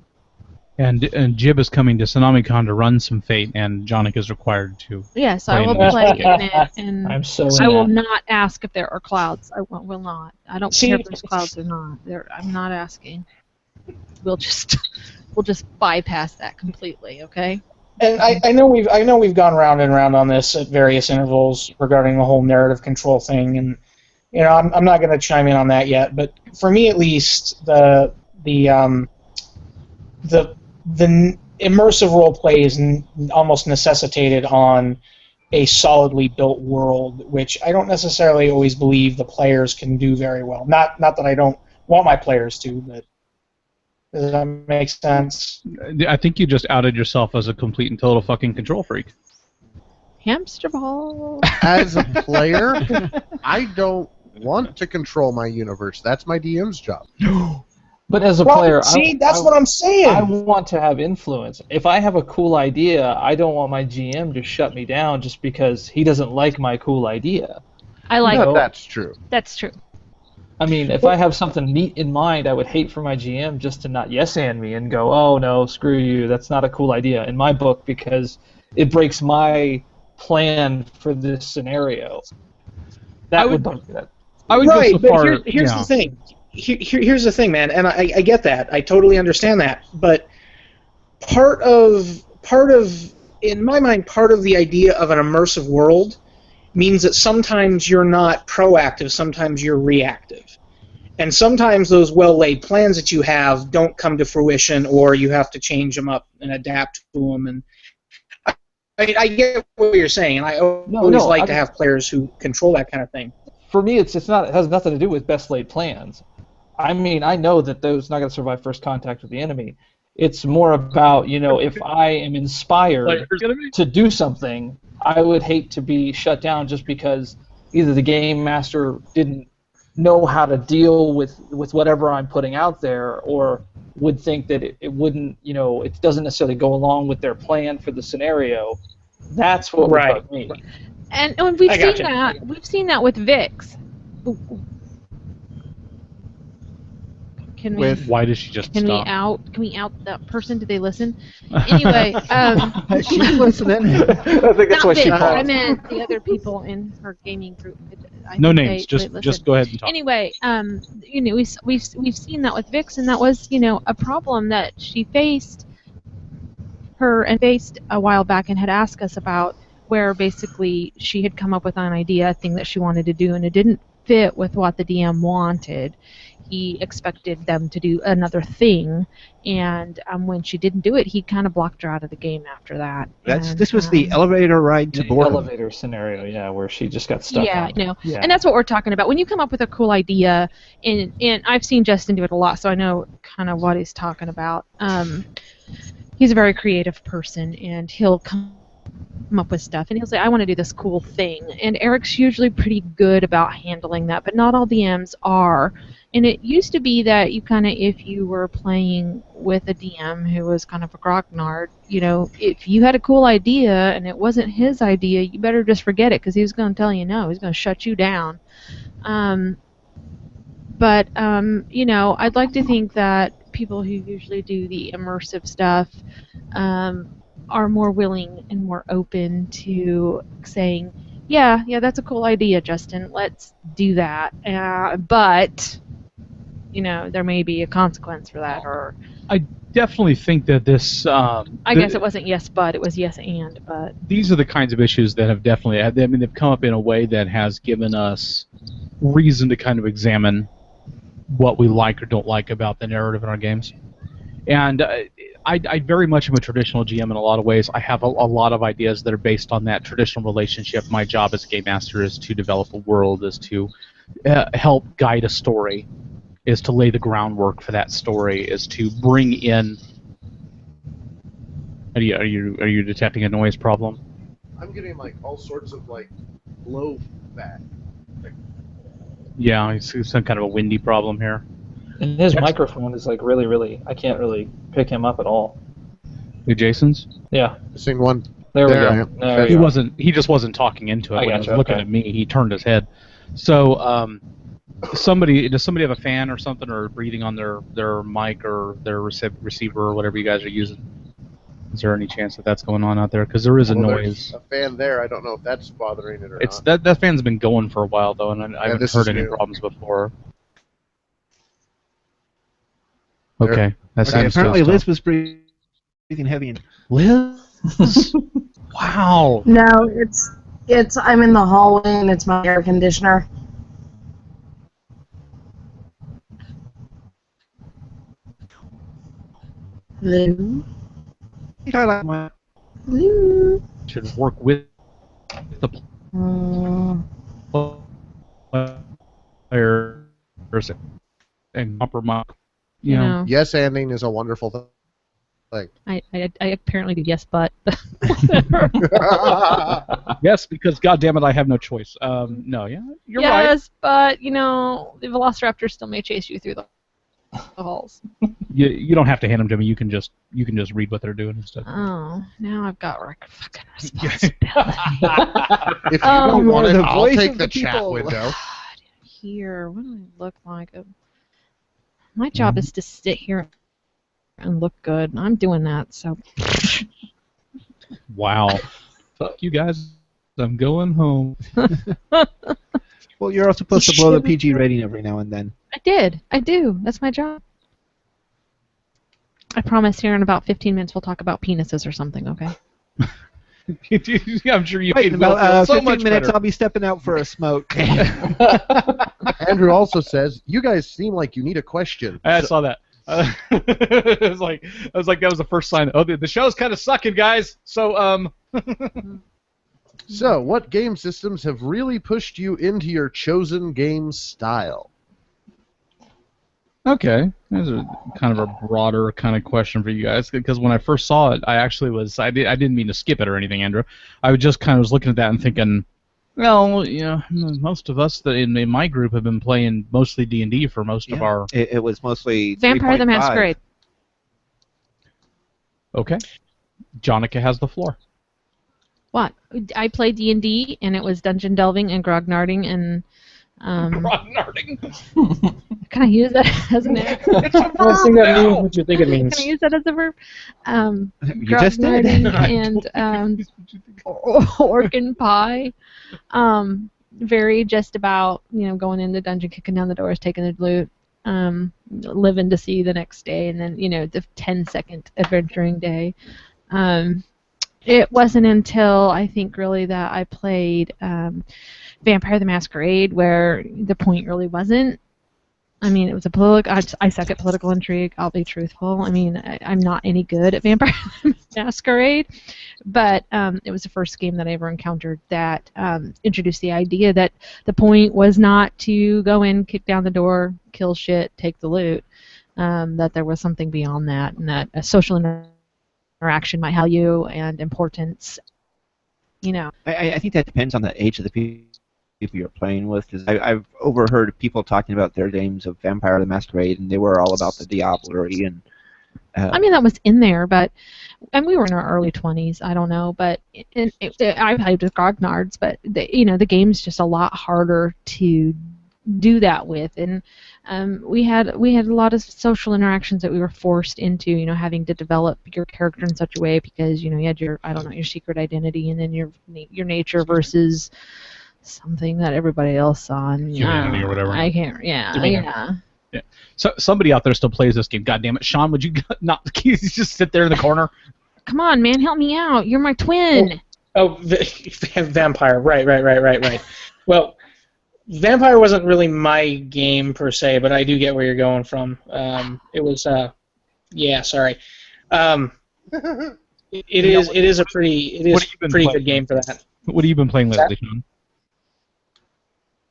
And Jib is coming to TsunamiCon to run some Fate, and Jonic is required to. Yes, I will Play in play this in it, and I'm so I will in that. not ask if there are clouds. I will not. I don't See- care if there's clouds or not. I'm not asking. We'll just bypass that completely, okay? And I know we've gone round and round on this at various intervals regarding the whole narrative control thing, and you know I'm not going to chime in on that yet. But for me, at least, the immersive role play is almost necessitated on a solidly built world, which I don't necessarily always believe the players can do very well. Not that I don't want my players to, but does that make sense? I think you just outed yourself as a complete and total fucking control freak. Hamster ball. As a player, I don't want to control my universe. That's my DM's job. But as a Well, player, see, that's what I'm saying. I want to have influence. If I have a cool idea, I don't want my GM to shut me down just because he doesn't like my cool idea. I like No. That's true. that's true. I mean, if I have something neat in mind, I would hate for my GM just to not yes-and me and go, oh, no, screw you, that's not a cool idea in my book because it breaks my plan for this scenario. That would bug me. I would right, go so but far. here's yeah. the thing. Here's the thing, man, and I get that. I totally understand that. But part of in my mind, part of the idea of an immersive world means that sometimes you're not proactive, sometimes you're reactive. And sometimes those well-laid plans that you have don't come to fruition, or you have to change them up and adapt to them. And I get what you're saying, and I always like to have players who control that kind of thing. For me, it has nothing to do with best laid plans. I mean, I know that those not going to survive first contact with the enemy. It's more about, you know, if I am inspired to do something, I would hate to be shut down just because either the game master didn't know how to deal with whatever I'm putting out there, or would think that it wouldn't, you know, it doesn't necessarily go along with their plan for the scenario. That's what would bug me. And we've I seen gotcha. that. We've seen that with Vix. Can we? With Why does she just Can stop? Can we out that person? Do they listen? Anyway, she's listening. I think that's why not she Vic, I paused. meant the other people in her gaming group. I No think names. they Just listen. go ahead and talk. Anyway, we've seen that with Vix, and that was a problem that she faced a while back and had asked us about, where basically she had come up with an idea, a thing that she wanted to do, and it didn't fit with what the DM wanted. He expected them to do another thing, and when she didn't do it, he kind of blocked her out of the game after that. This was the elevator ride to The boredom. elevator scenario, yeah, where she just got stuck Yeah, on. Yeah. and that's what we're talking about. When you come up with a cool idea, and I've seen Justin do it a lot, so I know kind of what he's talking about. He's a very creative person, and he'll come up with stuff, and he'll say, I want to do this cool thing. And Eric's usually pretty good about handling that, but not all DMs are. And it used to be that you kind of, if you were playing with a DM who was kind of a grognard, if you had a cool idea and it wasn't his idea, you better just forget it, because he was going to tell you no. He's going to shut you down. But I'd like to think that people who usually do the immersive stuff are more willing and more open to saying, yeah, that's a cool idea, Justin. Let's do that. But there may be a consequence for that, or I definitely think that this. I guess it wasn't yes, but it was yes and but. These are the kinds of issues that have definitely. They've come up in a way that has given us reason to kind of examine what we like or don't like about the narrative in our games. And I very much am a traditional GM in a lot of ways. I have a lot of ideas that are based on that traditional relationship. My job as a game master is to develop a world, is to help guide a story, is to lay the groundwork for that story, is to bring in. Are you detecting a noise problem? I'm getting all sorts of low back. Yeah, it's some kind of a windy problem here. And his microphone is really, really. I can't really pick him up at all. Hey, Jason's? Yeah. Missing one. There we There I go. am. There He we go. wasn't. He just wasn't talking into it. I When he gotcha, was looking okay. at me, he turned his head. So, does somebody have a fan or something, or breathing on their mic or their receiver or whatever you guys are using? Is there any chance that that's going on out there? Because there is a Well, noise. there's a fan there. I don't know if that's bothering it or It's not. that fan's been going for a while though, and I haven't this heard is any new. problems before. There. Okay, that Okay, sounds apparently still Liz was breathing heavy. And Liz. Wow. No, it's I'm in the hallway and it's my air conditioner. Hello? Hello? Should work with the players and compromise. You know. Yes, ending is a wonderful thing. I apparently do yes, but. Yes, because goddammit, I have no choice. No, yeah, you're right. Yes, but the Velociraptor still may chase you through the halls. You don't have to hand them to me. You can just read what they're doing and stuff. Oh, now I've got fucking responsibility. If you don't want it, the I'll voice take of the the chat people. window. Here, what do I look like? My job is to sit here and look good. I'm doing that, so. Wow. Fuck you guys. I'm going home. Well, you're supposed to blow the PG rating every now and then. I do. That's my job. I promise here in about 15 minutes we'll talk about penises or something, okay? I'm sure you Right, in made Will about feel so 15 much minutes, better. I'll be stepping out for a smoke. Andrew also says, "You guys seem like you need a question." I saw that. I was like, that was the first sign. Oh, the show's kind of sucking, guys. So, So, what game systems have really pushed you into your chosen game style? Okay, there's a kind of a broader kind of question for you guys, because when I first saw it, I didn't mean to skip it or anything, Andrew. I just kind of was looking at that and thinking, well, most of us in my group have been playing mostly D&D for most of our. It was mostly Vampire the 3.5. Masquerade. Okay, Jonica has the floor. What? I played D&D, and it was dungeon delving and grognarding and Grognarding. Can I use that as an adverb? I don't think that means what you think it means. Can I use that as a verb? You just did. Grognarding and Orkin Pie. Very just about, going in the dungeon, kicking down the doors, taking the loot, living to see the next day, and then, the 10-second adventuring day. It wasn't until, I think, really that I played Vampire the Masquerade where the point really wasn't. I mean, it was a political. I suck at political intrigue. I'll be truthful. I mean, I'm not any good at Vampire the Masquerade, but it was the first game that I ever encountered that introduced the idea that the point was not to go in, kick down the door, kill shit, take the loot. That there was something beyond that, and that a social interaction might have value and importance. I think that depends on the age of the people you're playing with, because I've overheard people talking about their games of Vampire the Masquerade, and they were all about the diablerie and. I mean, that was in there, and we were in our early 20s. I don't know, but I played with grognards, but the game's just a lot harder to do that with, and we had a lot of social interactions that we were forced into, having to develop your character in such a way because you had your secret identity, and then your nature versus something that everybody else saw. And, humanity or whatever. I can't. Yeah. So somebody out there still plays this game. God damn it, Sean! Would you not just sit there in the corner? Come on, man, help me out. You're my twin. Vampire. Right. Well, Vampire wasn't really my game per se, but I do get where you're going from. It was, sorry. It is a pretty good game for that. What have you been playing lately, Sean?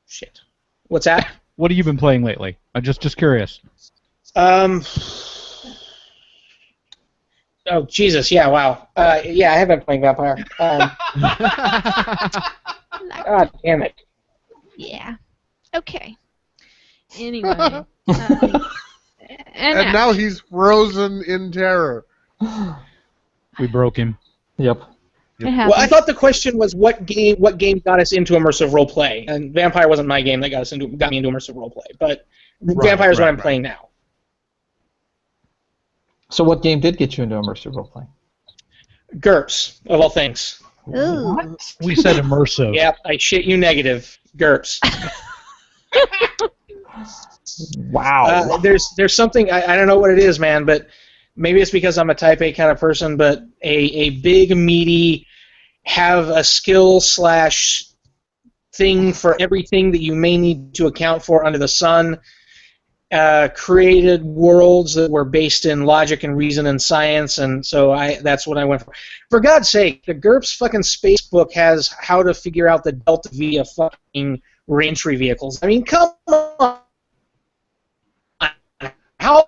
Shit. What's that? What have you been playing lately? I'm just curious. Oh Jesus! Yeah, wow. I have been playing Vampire. God damn it. Yeah. Okay. Anyway. And now he's frozen in terror. We broke him. Yep. Well, I thought the question was what game got us into immersive role play, and Vampire wasn't my game that got me into immersive role play, but Vampire is what I'm playing now. So what game did get you into immersive role play? GURPS, of all things. Ooh. What? We said immersive. Yep, I shit you negative. GURPS. Wow. There's something, I don't know what it is, man, but maybe it's because I'm a type A kind of person, but a big, meaty, have a skill / thing for everything that you may need to account for under the sun, created worlds that were based in logic and reason and science, and so that's what I went for. For God's sake, the GURPS fucking space book has how to figure out the delta via fucking reentry vehicles. I mean, come on. How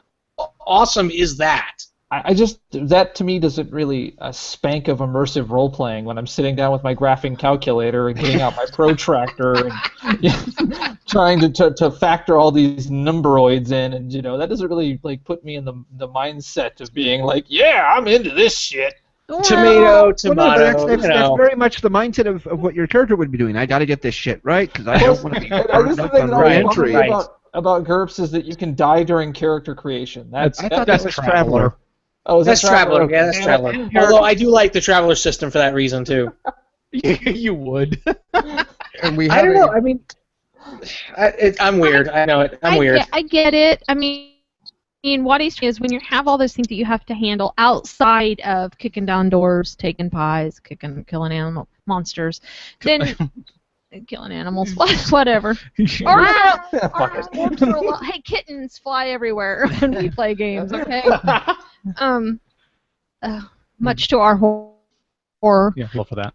awesome is that? That to me doesn't really spank of immersive role playing when I'm sitting down with my graphing calculator and getting out my protractor and trying to factor all these numberoids in, and that doesn't really put me in the mindset of being like, yeah, I'm into this shit. Tomato. That's very much the mindset of what your character would be doing. I got to get this shit right because I don't want to be burned up on re-entry. Right. About GURPS is that you can die during character creation. I thought that was Traveler. Oh, is that's that Traveler? Yeah, that's Traveler. Although I do like the Traveler system for that reason too. You would. And we I don't know. I mean, I'm weird. I know it. I'm weird. I get it. I mean, what he's saying is when you have all those things that you have to handle outside of kicking down doors, taking pies, killing animal monsters, then killing animals, whatever. Hey, kittens fly everywhere when we play games. Okay. Much to our horror. Yeah, well for that.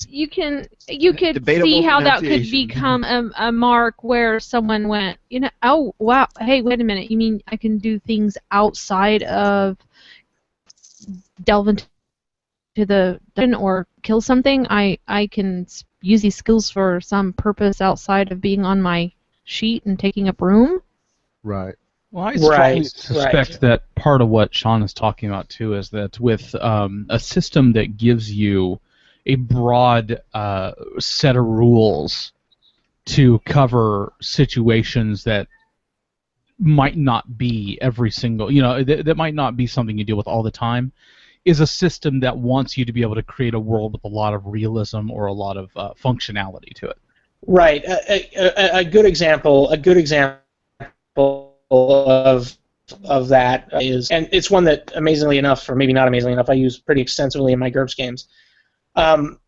You could see how that could become a mark where someone went, oh wow, hey, wait a minute, you mean I can do things outside of delve into the dungeon or kill something? I can use these skills for some purpose outside of being on my sheet and taking up room? Right. Well, I strongly suspect that part of what Sean is talking about, too, is that with a system that gives you a broad set of rules to cover situations that might not be every single, that might not be something you deal with all the time, is a system that wants you to be able to create a world with a lot of realism or a lot of functionality to it. Right. A good example. A good example of that is, and it's one that amazingly enough, or maybe not amazingly enough, I use pretty extensively in my GURPS games. In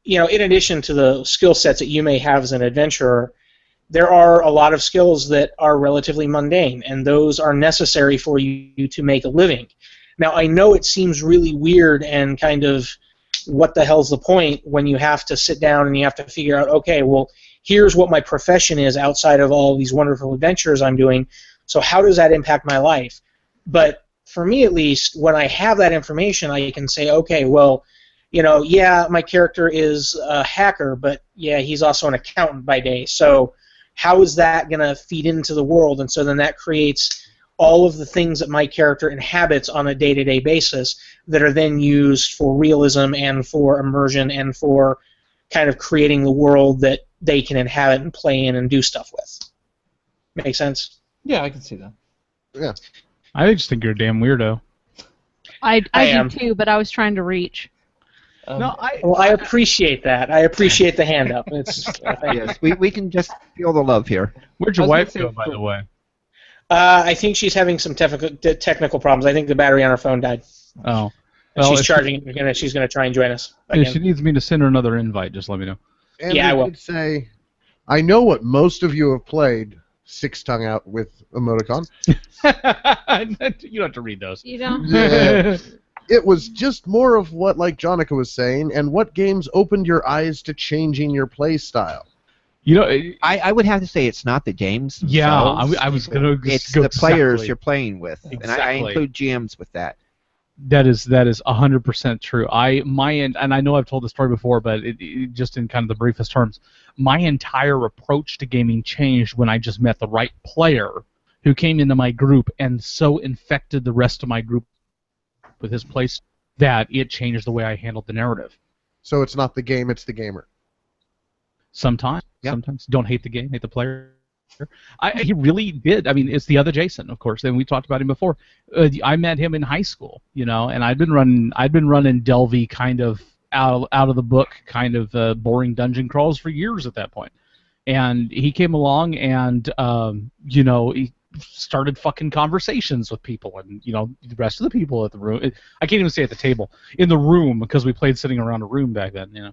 addition to the skill sets that you may have as an adventurer, there are a lot of skills that are relatively mundane, and those are necessary for you to make a living. Now, I know it seems really weird and kind of, what the hell's the point when you have to sit down and you have to figure out, okay, well, here's what my profession is outside of all these wonderful adventures I'm doing, so how does that impact my life? But for me, at least, when I have that information, I can say, okay, well, yeah, my character is a hacker, but yeah, he's also an accountant by day, so how is that going to feed into the world? And so then that creates all of the things that my character inhabits on a day-to-day basis that are then used for realism and for immersion and for kind of creating the world that they can inhabit and play in and do stuff with. Make sense? Yeah, I can see that. Yeah. I just think you're a damn weirdo. I am. do too, but I was trying to reach. I appreciate that. I appreciate the hand up. Yes, we can just feel the love here. Where'd your wife go, by the way? I think she's having some technical problems. I think the battery on her phone died. Oh. Well, she's charging it. She's going to try and join us again. If she needs me to send her another invite, just let me know. And yeah, I will. Did say, I know what most of you have played, Six Tongue Out with Emoticon. You don't have to read those. You don't? Yeah. It was just more of what, like Jonica was saying, and what games opened your eyes to changing your play style. I would have to say it's not the games themselves. Yeah, I was going to It's the players you're playing with, Exactly. and I include GMs with that. That is 100% true. And I know I've told the story before, but it just in kind of the briefest terms, my entire approach to gaming changed when I just met the right player who came into my group and so infected the rest of my group with his place that it changed the way I handled the narrative. So it's not the game, it's the gamer. Sometimes. Yep. Sometimes. Don't hate the game, hate the player. He really did. I mean, it's the other Jason, of course, and we talked about him before. I met him in high school, and I'd been running Delvey kind of out of the book, kind of boring dungeon crawls for years at that point. And he came along and he started fucking conversations with people, and the rest of the people at the room. I can't even say at the table, in the room, because we played sitting around a room back then.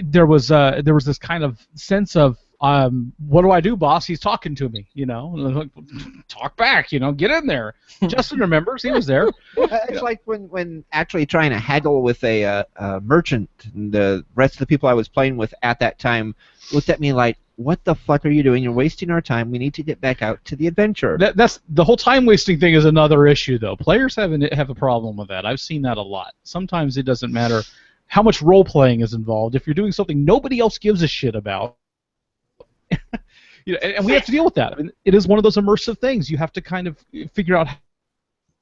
There was this kind of sense of, what do I do, boss? He's talking to me, talk back, get in there. Justin remembers, he was there. It's like when actually trying to haggle with a merchant, and the rest of the people I was playing with at that time looked at me like, what the fuck are you doing? You're wasting our time. We need to get back out to the adventure. That's the whole time wasting thing is another issue, though. Players have a problem with that. I've seen that a lot. Sometimes it doesn't matter how much role-playing is involved. If you're doing something nobody else gives a shit about, and we have to deal with that. I mean, it is one of those immersive things. You have to kind of figure out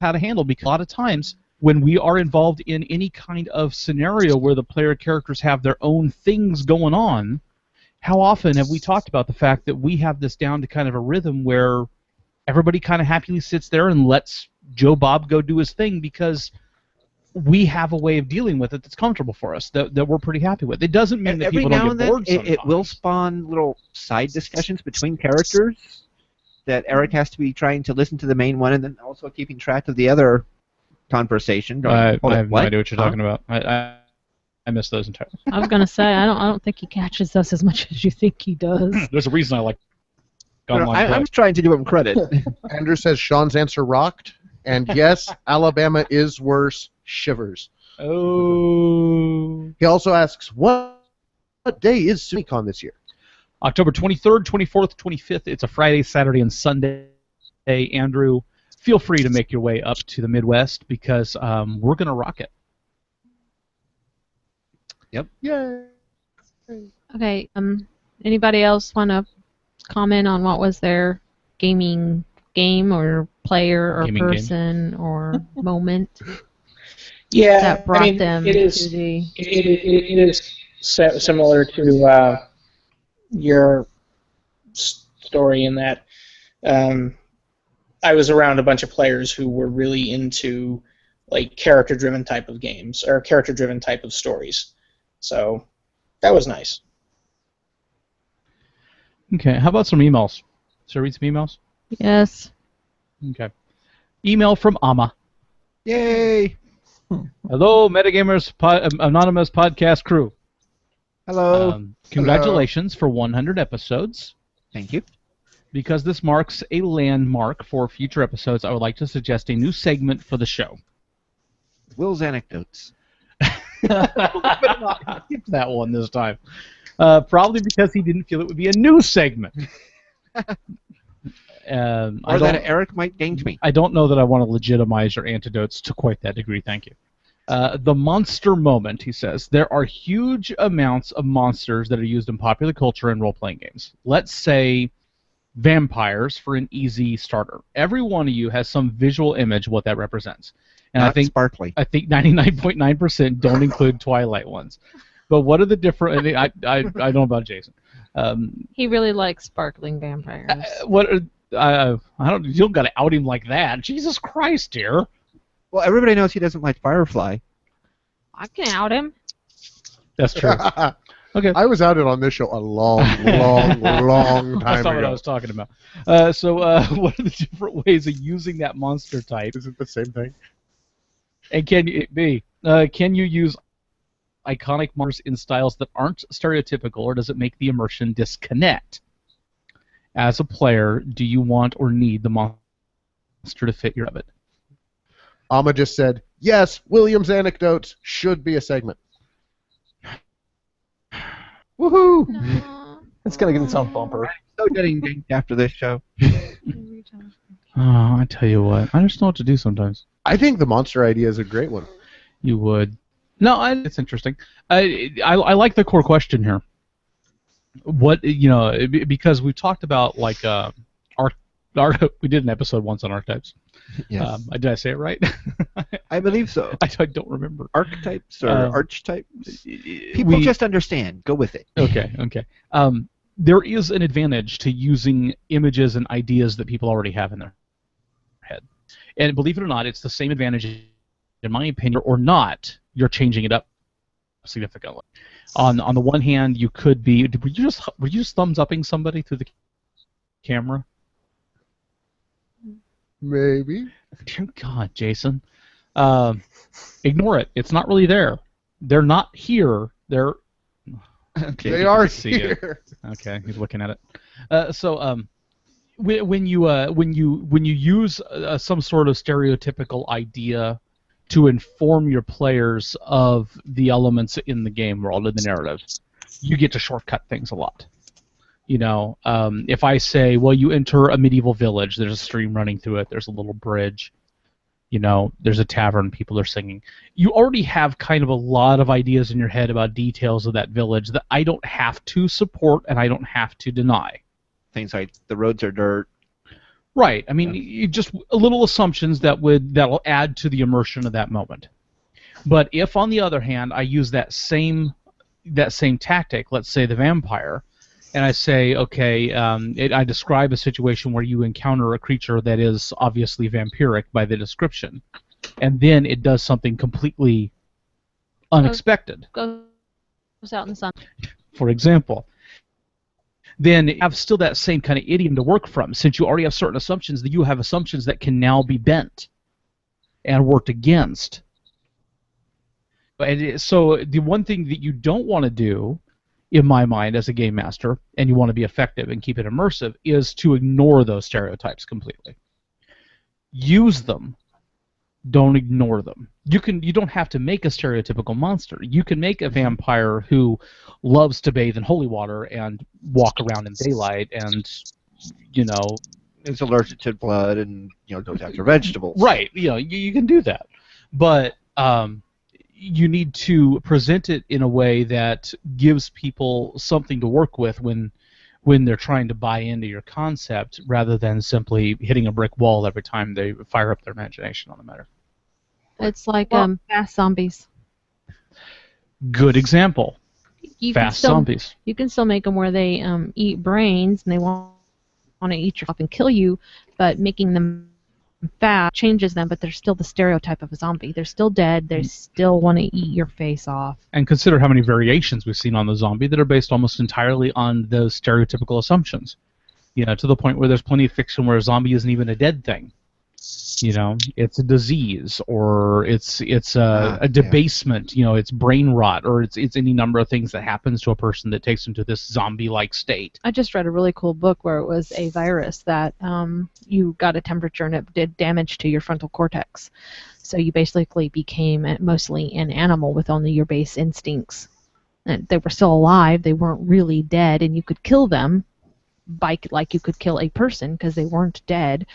how to handle, because a lot of times when we are involved in any kind of scenario where the player characters have their own things going on, how often have we talked about the fact that we have this down to kind of a rhythm where everybody kind of happily sits there and lets Joe Bob go do his thing because we have a way of dealing with it that's comfortable for us, that we're pretty happy with. It doesn't mean that people don't get bored sometimes. It will spawn little side discussions between characters that Eric has to be trying to listen to the main one and then also keeping track of the other conversation. I have no idea what you're talking about. I miss those entirely. I was gonna say I don't think he catches us as much as you think he does. There's a reason I like online play. I'm trying to give him credit. Andrew says Sean's answer rocked, and yes, Alabama is worse. Shivers. Oh. He also asks, what day is SumiCon this year? October 23rd, 24th, 25th. It's a Friday, Saturday, and Sunday. Hey, Andrew, feel free to make your way up to the Midwest because we're going to rock it. Yep. Yay. Okay. Anybody else want to comment on what was their gaming game or player or Gaming person or moment Yeah, that brought them it is, to the... It is similar to your story in that I was around a bunch of players who were really into like character-driven type of games or character-driven type of stories. So that was nice. Okay, how about some emails? Should I read some emails? Yes. Okay. Email from Amma. Yay! Hello, Metagamers Anonymous podcast crew. Hello. Congratulations for 100 episodes. Thank you. Because this marks a landmark for future episodes, I would like to suggest a new segment for the show. Will's anecdotes. Skip that one this time. Probably because he didn't feel it would be a new segment. Or that Eric might gank me. I don't know that I want to legitimize your antidotes to quite that degree, thank you. The monster moment, he says. There are huge amounts of monsters that are used in popular culture and role-playing games. Let's say vampires for an easy starter. Every one of you has some visual image of what that represents. And Not I think sparkly. I think 99.9% don't include Twilight ones. But what are the different? I don't know about Jason. He really likes sparkling vampires. I don't. You don't got to out him like that. Jesus Christ, dear. Well, everybody knows he doesn't like Firefly. I can out him. That's true. Okay. I was outed on this show a long time That's not ago. what I was talking about. So, what are the different ways of using that monster type? Is it the same thing? And can you use iconic monsters in styles that aren't stereotypical, or does it make the immersion disconnect? As a player, do you want or need the monster to fit your of it? Amma just said, yes, William's anecdotes should be a segment. Woohoo! No. It's gonna get its own bumper. So getting ganked after this show. Oh, I tell you what, I just know what to do sometimes. I think the monster idea is a great one. You would. No, it's interesting. I like the core question here. What because we talked about like we did an episode once on archetypes. Yes. Did I say it right? I believe so. I don't remember. Archetypes or archetypes? People just understand. Go with it. Okay. There is an advantage to using images and ideas that people already have in their head. And believe it or not, it's the same advantage, in my opinion, or not, you're changing it up significantly. On the one hand, you could be... Were you just thumbs-upping somebody through the camera? Maybe. Dear God, Jason. Ignore it. It's not really there. They're not here. They're... Okay, They you are can see it. here. Okay, he's looking at it. When you use some sort of stereotypical idea to inform your players of the elements in the game world, in the narrative, you get to shortcut things a lot. If I say, well, you enter a medieval village, there's a stream running through it, there's a little bridge, there's a tavern, people are singing. You already have kind of a lot of ideas in your head about details of that village that I don't have to support and I don't have to deny. Things like the roads are dirt. Right. I mean, you just little assumptions that'll add to the immersion of that moment. But if, on the other hand, I use that same tactic, let's say the vampire, and I say, okay, I describe a situation where you encounter a creature that is obviously vampiric by the description, and then it does something completely unexpected. Goes out in the sun. For example. Then you have still that same kind of idiom to work from. Since you already have certain assumptions, that you have assumptions that can now be bent and worked against. So the one thing that you don't want to do, in my mind, as a game master, and you want to be effective and keep it immersive, is to ignore those stereotypes completely. Use them. Don't ignore them. You don't have to make a stereotypical monster. You can make a vampire who loves to bathe in holy water and walk around in daylight and, is allergic to blood and goes after vegetables. Right. You can do that. But you need to present it in a way that gives people something to work with when they're trying to buy into your concept, rather than simply hitting a brick wall every time they fire up their imagination on the matter. It's like fast zombies. Good example. you can Fast still zombies. you can still make them where they eat brains and they want to eat you up and kill you, but making them fast changes them. But they're still the stereotype of a zombie. They're still dead. They still want to eat your face off. And consider how many variations we've seen on the zombie that are based almost entirely on those stereotypical assumptions. You know, to the point where there's plenty of fiction where a zombie isn't even a dead thing. You know, it's a disease, or it's a debasement. You know, it's brain rot, or it's any number of things that happens to a person that takes them to this zombie-like state. I just read a really cool book where it was a virus that you got a temperature and it did damage to your frontal cortex. So you basically became mostly an animal with only your base instincts. And they were still alive, they weren't really dead, and you could kill them like you could kill a person because they weren't dead.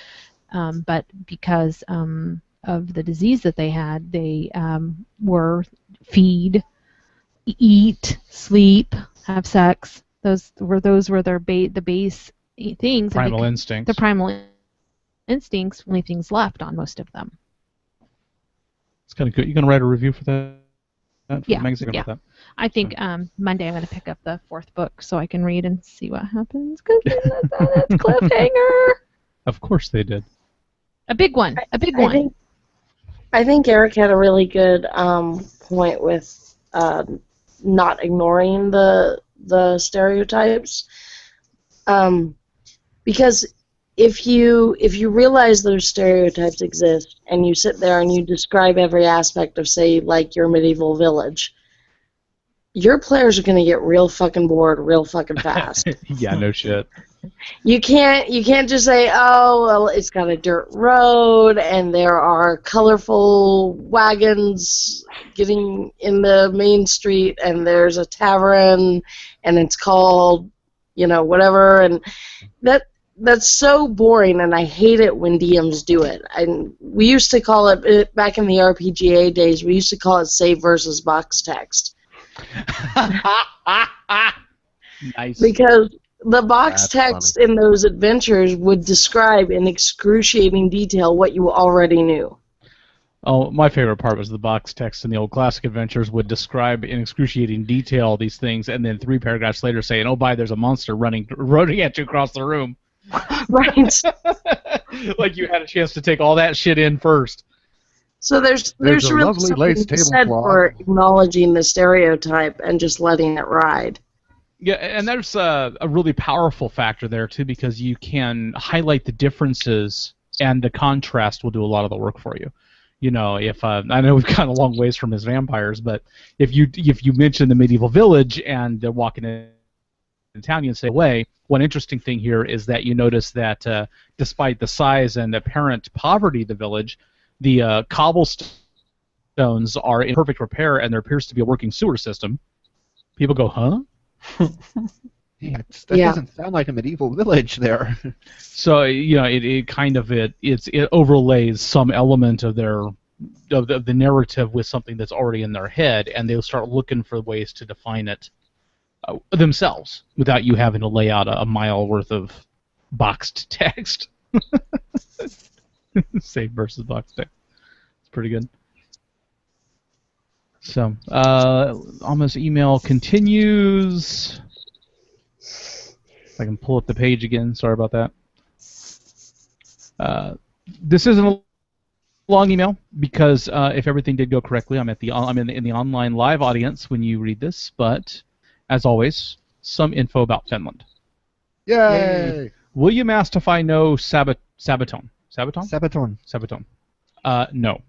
But because of the disease that they had, they were feed, eat, sleep, have sex. Those were their the base things. Primal instincts. The primal instincts, only things left on most of them. It's kind of good. You gonna write a review for that? For Yeah, the magazine yeah. about that? I think Monday I'm going to pick up the 4th book so I can read and see what happens. Because that's cliffhanger. Of course they did. A big one. A big one. I think Eric had a really good point with not ignoring the stereotypes, because if you realize those stereotypes exist and you sit there and you describe every aspect of, say, like your medieval village, your players are going to get real fucking bored real fucking fast. Yeah, no shit. You can't just say, oh, well, it's got a dirt road and there are colorful wagons getting in the main street and there's a tavern and it's called, whatever, and that's so boring, and I hate it when DMs do it. And we used to call it, back in the RPGA days, we used to call it save versus box text. Nice. Because the box That's text funny. in those adventures would describe in excruciating detail what you already knew. Oh, my favorite part was the box text in the old classic adventures would describe in excruciating detail these things, and then 3 paragraphs later saying, "Oh, there's a monster running at you across the room." Right. Like you had a chance to take all that shit in first. So there's a really lovely lace something said tablecloth. for acknowledging the stereotype and just letting it ride. Yeah, and there's a really powerful factor there too, because you can highlight the differences, and the contrast will do a lot of the work for you. If I know we've gone a long ways from his vampires, but if you mention the medieval village and they're walking in town, you can say, "Way." One interesting thing here is that you notice that despite the size and apparent poverty of the village, the cobblestones are in perfect repair, and there appears to be a working sewer system. People go, "Huh?" That Yeah. doesn't sound like a medieval village there. So it overlays some element of the narrative with something that's already in their head, and they'll start looking for ways to define it themselves without you having to lay out a mile worth of boxed text. Save versus boxed text. It's pretty good. So, Alma's email continues. If I can pull up the page again. Sorry about that. This isn't a long email because if everything did go correctly, I'm in the online live audience when you read this. But as always, some info about Finland. Yay! William asked if I know Sabaton. Sabaton. No.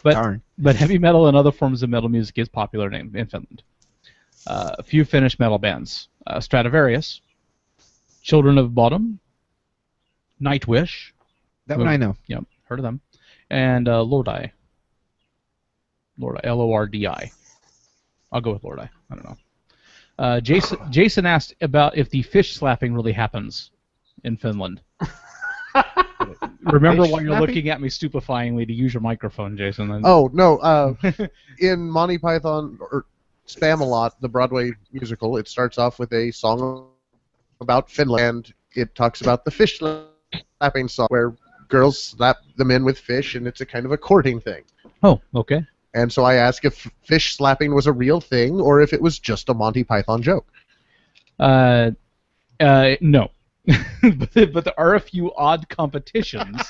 But heavy metal and other forms of metal music is popular in Finland. A few Finnish metal bands: Stratovarius, Children of Bodom, Nightwish. That one I know. Yep, heard of them. And Lordi. Lordi. I'll go with Lordi. I don't know. Jason asked about if the fish slapping really happens in Finland. Remember Fish while you're slapping? looking at me stupefyingly to use your microphone, Jason. Oh, no. In Monty Python, or Spam-A-Lot, the Broadway musical, it starts off with a song about Finland, and it talks about the fish slapping song, where girls slap the men with fish, and it's a kind of a courting thing. Oh, okay. And so I asked if fish slapping was a real thing or if it was just a Monty Python joke. No. but there are a few odd competitions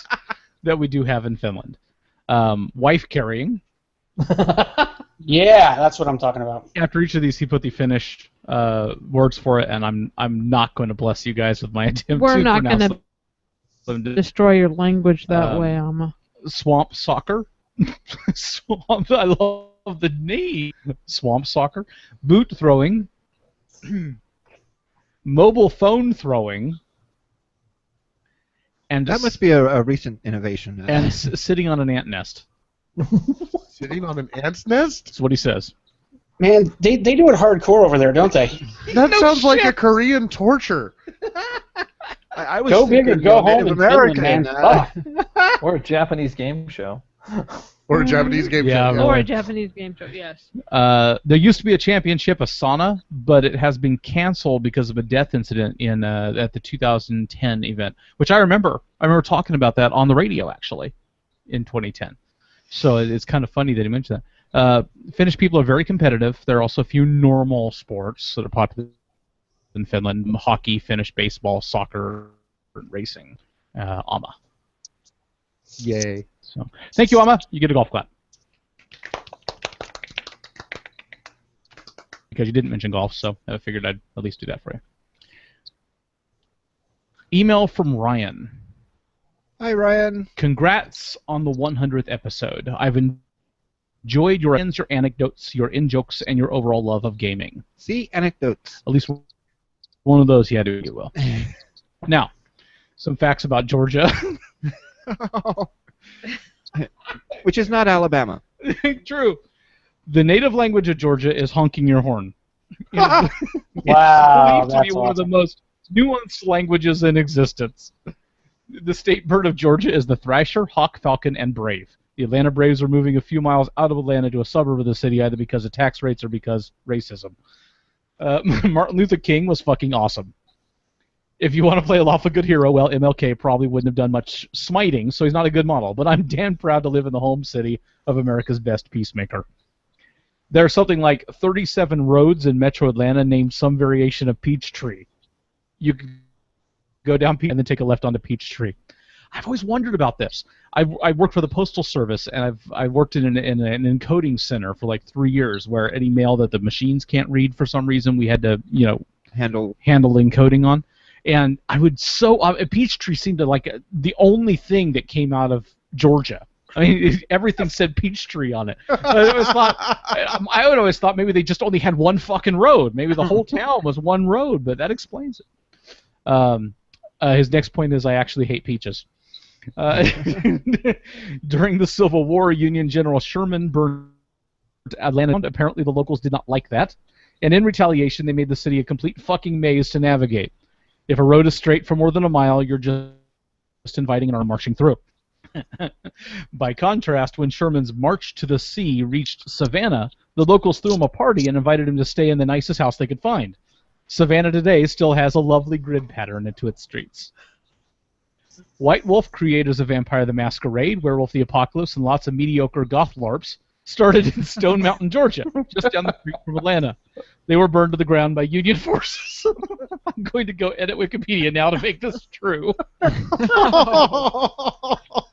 that we do have in Finland. Wife carrying. Yeah, that's what I'm talking about. After each of these, he put the Finnish words for it, and I'm not going to bless you guys with my attempt We're to not pronounce going them. to destroy your language that way, Alma. Swamp soccer. Swamp. I love the name. Swamp soccer. Boot throwing. Mobile phone throwing. And That must be a recent innovation. And sitting on an ant nest. Sitting on an ant's nest? That's what he says. Man, they do it hardcore over there, don't they? That sounds like a Korean torture. I was go big or go home in American, Finland, man. Or a Japanese game show. Or a Japanese game show. Or a Japanese game show, yes. There used to be a championship, Asana, but it has been canceled because of a death incident in at the 2010 event, which I remember. I remember talking about that on the radio, actually, in 2010. So it's kind of funny that he mentioned that. Finnish people are very competitive. There are also a few normal sports that are popular in Finland: hockey, Finnish baseball, soccer, racing. Amma. Yay. So, thank you, Amma. You get a golf clap. Because you didn't mention golf, so I figured I'd at least do that for you. Email from Ryan. Hi, Ryan. Congrats on the 100th episode. I've enjoyed your anecdotes, your in-jokes, and your overall love of gaming. See, anecdotes. At least one of those you had to do well. Now, some facts about Georgia. Which is not Alabama. True. The native language of Georgia is honking your horn. Wow, It's believed to be one of the most nuanced languages in existence. The state bird of Georgia is the thrasher, hawk, falcon, and brave. The Atlanta Braves are moving a few miles out of Atlanta to a suburb of the city, either because of tax rates or because racism. Martin Luther King was fucking awesome. If you want to play a lawful good hero, well, MLK probably wouldn't have done much smiting, so he's not a good model. But I'm damn proud to live in the home city of America's best peacemaker. There are something like 37 roads in Metro Atlanta named some variation of Peachtree. You can go down and then take a left onto Peachtree. I've always wondered about this. I worked for the Postal Service, and I worked in an encoding center for like 3 years, where any mail that the machines can't read for some reason, we had to handle encoding on. And I would Peachtree seemed to like the only thing that came out of Georgia. I mean, everything said Peachtree on it. I would always thought maybe they just only had one fucking road. Maybe the whole town was one road, but that explains it. His next point is I actually hate peaches. During the Civil War, Union General Sherman burned Atlanta. Apparently the locals did not like that. And in retaliation, they made the city a complete fucking maze to navigate. If a road is straight for more than a mile, you're just inviting an army marching through. By contrast, when Sherman's march to the sea reached Savannah, the locals threw him a party and invited him to stay in the nicest house they could find. Savannah today still has a lovely grid pattern into its streets. White Wolf, creators of Vampire the Masquerade, Werewolf the Apocalypse, and lots of mediocre goth LARPs, started in Stone Mountain, Georgia, just down the street from Atlanta. They were burned to the ground by Union forces. I'm going to go edit Wikipedia now to make this true. I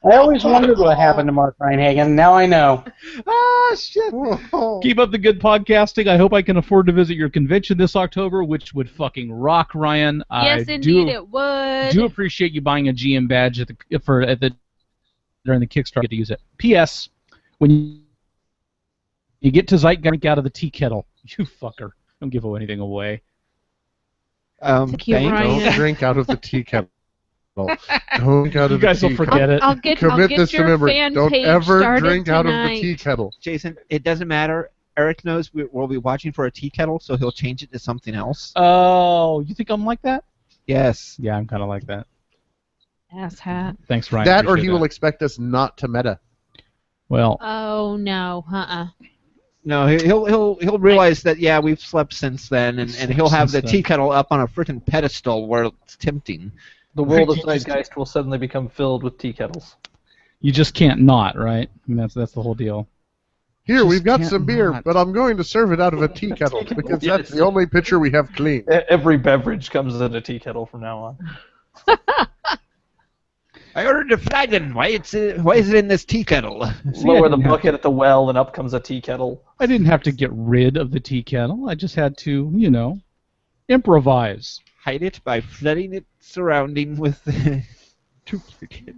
always wondered what happened to Mark Reinhagen. Now I know. Ah, shit. Keep up the good podcasting. I hope I can afford to visit your convention this October, which would fucking rock, Ryan. Yes, indeed, it would. I do appreciate you buying a GM badge during the Kickstarter. Get to use it. P.S. When you get to Zeitgeist, drink out of the tea kettle. You fucker. Don't give anything away. Thank you, Ryan. Don't drink out of the tea kettle. Don't drink out of you guys will forget it. I'll get this your to memory. fan Don't page ever started drink out of the tonight. tea kettle. Jason, it doesn't matter. Eric knows we'll be watching for a tea kettle, so he'll change it to something else. Oh, you think I'm like that? Yes. Yeah, I'm kind of like that. Ass hat. Thanks, Ryan. That or Appreciate he will expect us not to meta. Well. Oh no, No, he'll realize that we've slept since then, and he'll have the tea kettle up on a frickin' pedestal where it's tempting. The world of Zeitgeist will suddenly become filled with tea kettles. You just can't not, right? I mean, that's the whole deal. Here, Just we've got can't some beer, not. but I'm going to serve it out of a tea kettle because that's the only pitcher we have clean. Every beverage comes in a tea kettle from now on. I ordered a flagon. Why is it in this tea kettle? Lower the bucket at the well, and up comes a tea kettle. I didn't have to get rid of the tea kettle. I just had to, improvise. Hide it by flooding its surrounding with duplicates.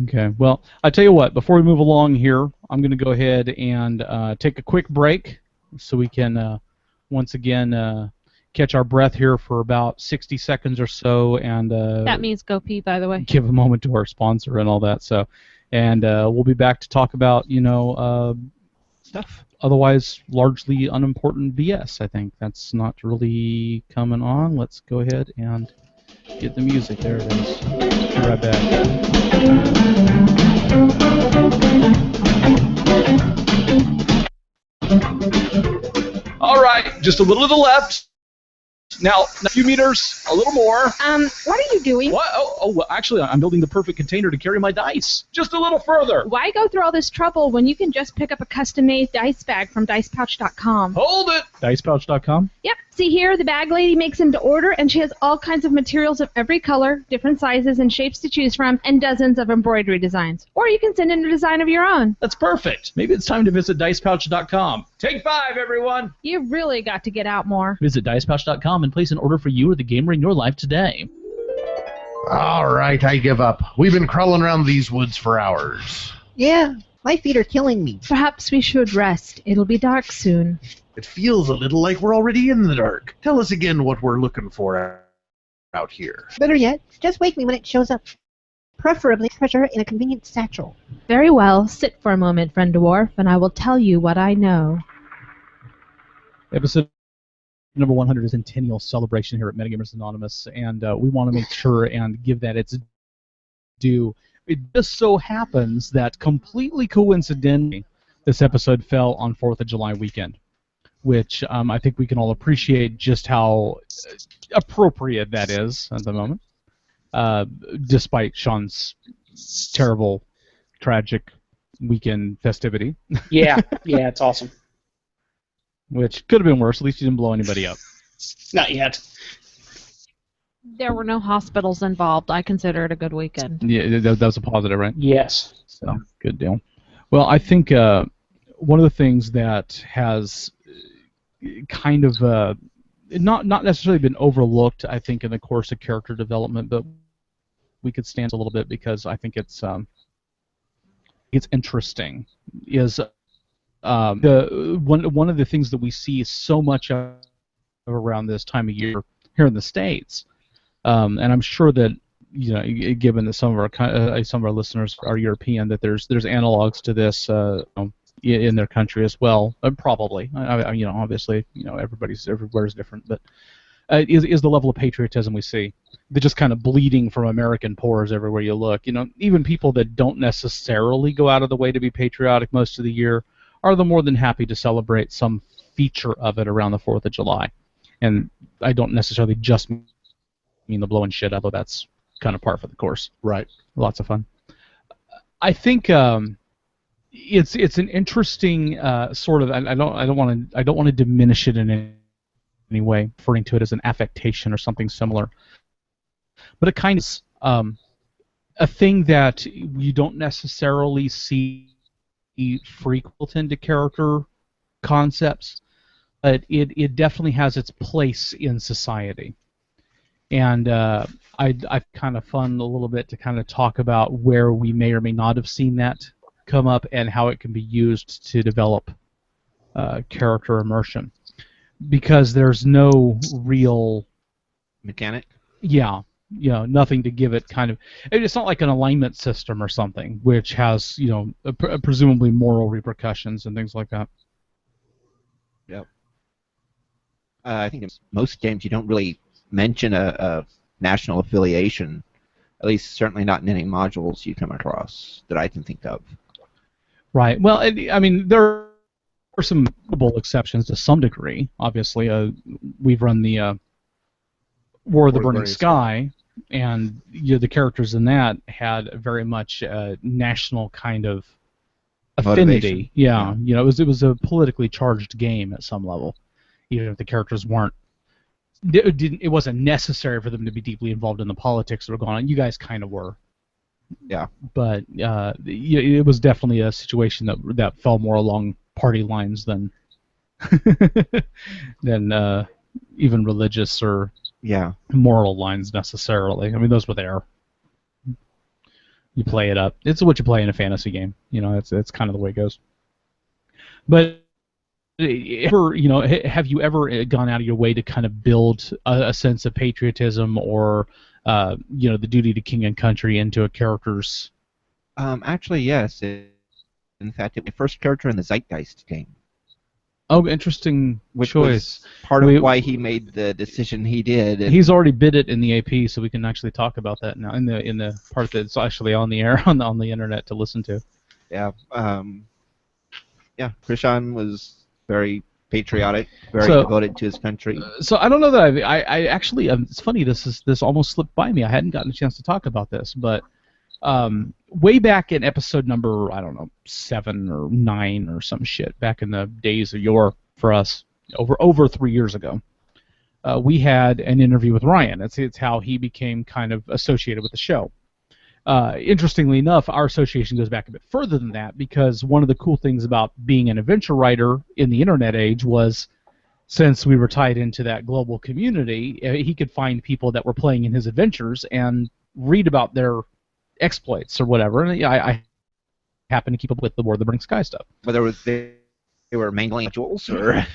Okay, well, I tell you what, before we move along here, I'm going to go ahead and take a quick break so we can, once again, catch our breath here for about 60 seconds or so, and That means go pee, by the way. give a moment to our sponsor and all that. So, and we'll be back to talk about, stuff otherwise largely unimportant BS, I think. That's not really coming on. Let's go ahead and get the music. There it is. Be right back. All right, just a little to the left. Now, a few meters, a little more. What are you doing? What? Well, actually, I'm building the perfect container to carry my dice. Just a little further. Why go through all this trouble when you can just pick up a custom-made dice bag from DicePouch.com? Hold it. Dicepouch.com? Yep. See here, the bag lady makes them to order, and she has all kinds of materials of every color, different sizes and shapes to choose from, and dozens of embroidery designs. Or you can send in a design of your own. That's perfect. Maybe it's time to visit Dicepouch.com. Take 5, everyone. You really got to get out more. Visit Dicepouch.com and place an order for you or the gamer in your life today. All right, I give up. We've been crawling around these woods for hours. Yeah, my feet are killing me. Perhaps we should rest. It'll be dark soon. It feels a little like we're already in the dark. Tell us again what we're looking for out here. Better yet, just wake me when it shows up. Preferably treasure in a convenient satchel. Very well. Sit for a moment, friend dwarf, and I will tell you what I know. Episode number 100 is Centennial Celebration here at Metagamers Anonymous, and we want to make sure and give that its due. It just so happens that completely coincidentally, this episode fell on 4th of July weekend, which I think we can all appreciate just how appropriate that is at the moment, despite Sean's terrible, tragic weekend festivity. Yeah, it's awesome. Which could have been worse. At least he didn't blow anybody up. Not yet. There were no hospitals involved. I consider it a good weekend. Yeah, that was a positive, right? Yes. So, good deal. Well, I think one of the things that has kind of not necessarily been overlooked, I think, in the course of character development, but we could stand a little bit because I think it's interesting, is one of the things that we see so much of around this time of year here in the States, and I'm sure that given that some of our listeners are European, that there's analogs to this in their country as well. Probably, obviously, everywhere is different, but is the level of patriotism we see. They're just kind of bleeding from American pores everywhere you look. Even people that don't necessarily go out of the way to be patriotic most of the year are the more than happy to celebrate some feature of it around the 4th of July. And I don't necessarily just mean the blowing shit, although that's kind of par for the course. Right. Lots of fun. I think it's an interesting sort of. I don't want to diminish it in any way, referring to it as an affectation or something similar. But it kind of a thing that you don't necessarily see frequent into character concepts, but it definitely has its place in society. And I kind of fun a little bit to kind of talk about where we may or may not have seen that come up and how it can be used to develop character immersion. Because there's no real mechanic. Yeah, nothing to give it kind of. It's not like an alignment system or something, which has presumably moral repercussions and things like that. Yep. I think in most games you don't really mention a national affiliation, at least certainly not in any modules you come across that I can think of. Right. Well, I mean, there are some notable exceptions to some degree. Obviously, we've run the War of the Burning Sky, and the characters in that had very much a national kind of affinity. Yeah, Yeah. you know, it was a politically charged game at some level, even if the characters weren't. It wasn't necessary for them to be deeply involved in the politics that were going on. You guys kind of were. Yeah. But it was definitely a situation that fell more along party lines than than even religious or Yeah. moral lines necessarily. I mean, those were there. You play it up. It's what you play in a fantasy game. You know, it's kind of the way it goes. But have you ever gone out of your way to kind of build a sense of patriotism or the duty to king and country into a character's? Actually, yes. In fact, it was my first character in the Zeitgeist game. Oh, interesting Which choice. was part of why he made the decision he did. And he's already bid it in the AP, so we can actually talk about that now in the part that's actually on the air on the internet to listen to. Yeah. Krishan was very patriotic, very So- devoted to his country. So I don't know that I actually it's funny this almost slipped by me. I hadn't gotten a chance to talk about this, but way back in episode number 7 or 9 or some shit back in the days of yore for us over 3 years ago, we had an interview with Ryan. It's how he became kind of associated with the show. Interestingly enough, our association goes back a bit further than that because one of the cool things about being an adventure writer in the internet age was, since we were tied into that global community, he could find people that were playing in his adventures and read about their exploits or whatever. And I happen to keep up with the War of the Burning Sky stuff. Whether they were mangling jewels or...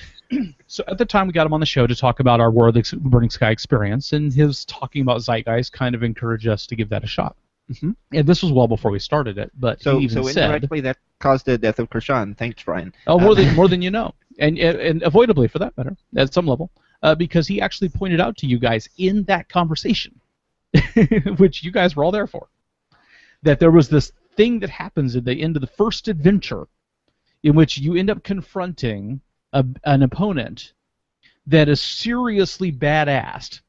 So at the time we got him on the show to talk about our War of the Burning Sky experience, and his talking about Zeitgeist kind of encouraged us to give that a shot. Mm-hmm. And this was well before we started it, but So he even said, indirectly that caused the death of Krishan. Thanks, Ryan. "Oh, more than you know," and avoidably for that matter, at some level, because he actually pointed out to you guys in that conversation, which you guys were all there for, that there was this thing that happens at the end of the first adventure, in which you end up confronting an opponent that is seriously badass,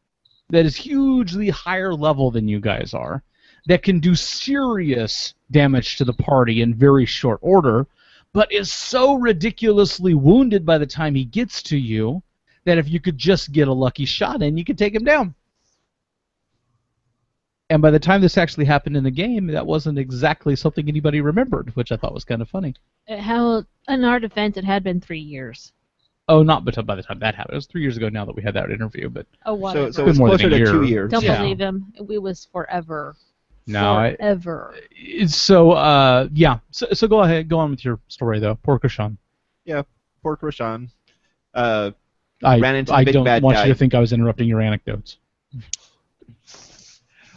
that is hugely higher level than you guys are, that can do serious damage to the party in very short order, but is so ridiculously wounded by the time he gets to you that if you could just get a lucky shot in, you could take him down. And by the time this actually happened in the game, that wasn't exactly something anybody remembered, which I thought was kind of funny. How, in our defense, it had been 3 years. Oh, not but by the time that happened. It was 3 years ago now that we had that interview, but Oh, whatever. So it's more than closer a to year. 2 years. Don't Yeah. believe him. It was forever. No, Forever. So go ahead, go on with your story though. Poor Krishan. Poor Krishan. I Ran into the I big don't bad want guy. you to think I was interrupting your anecdotes.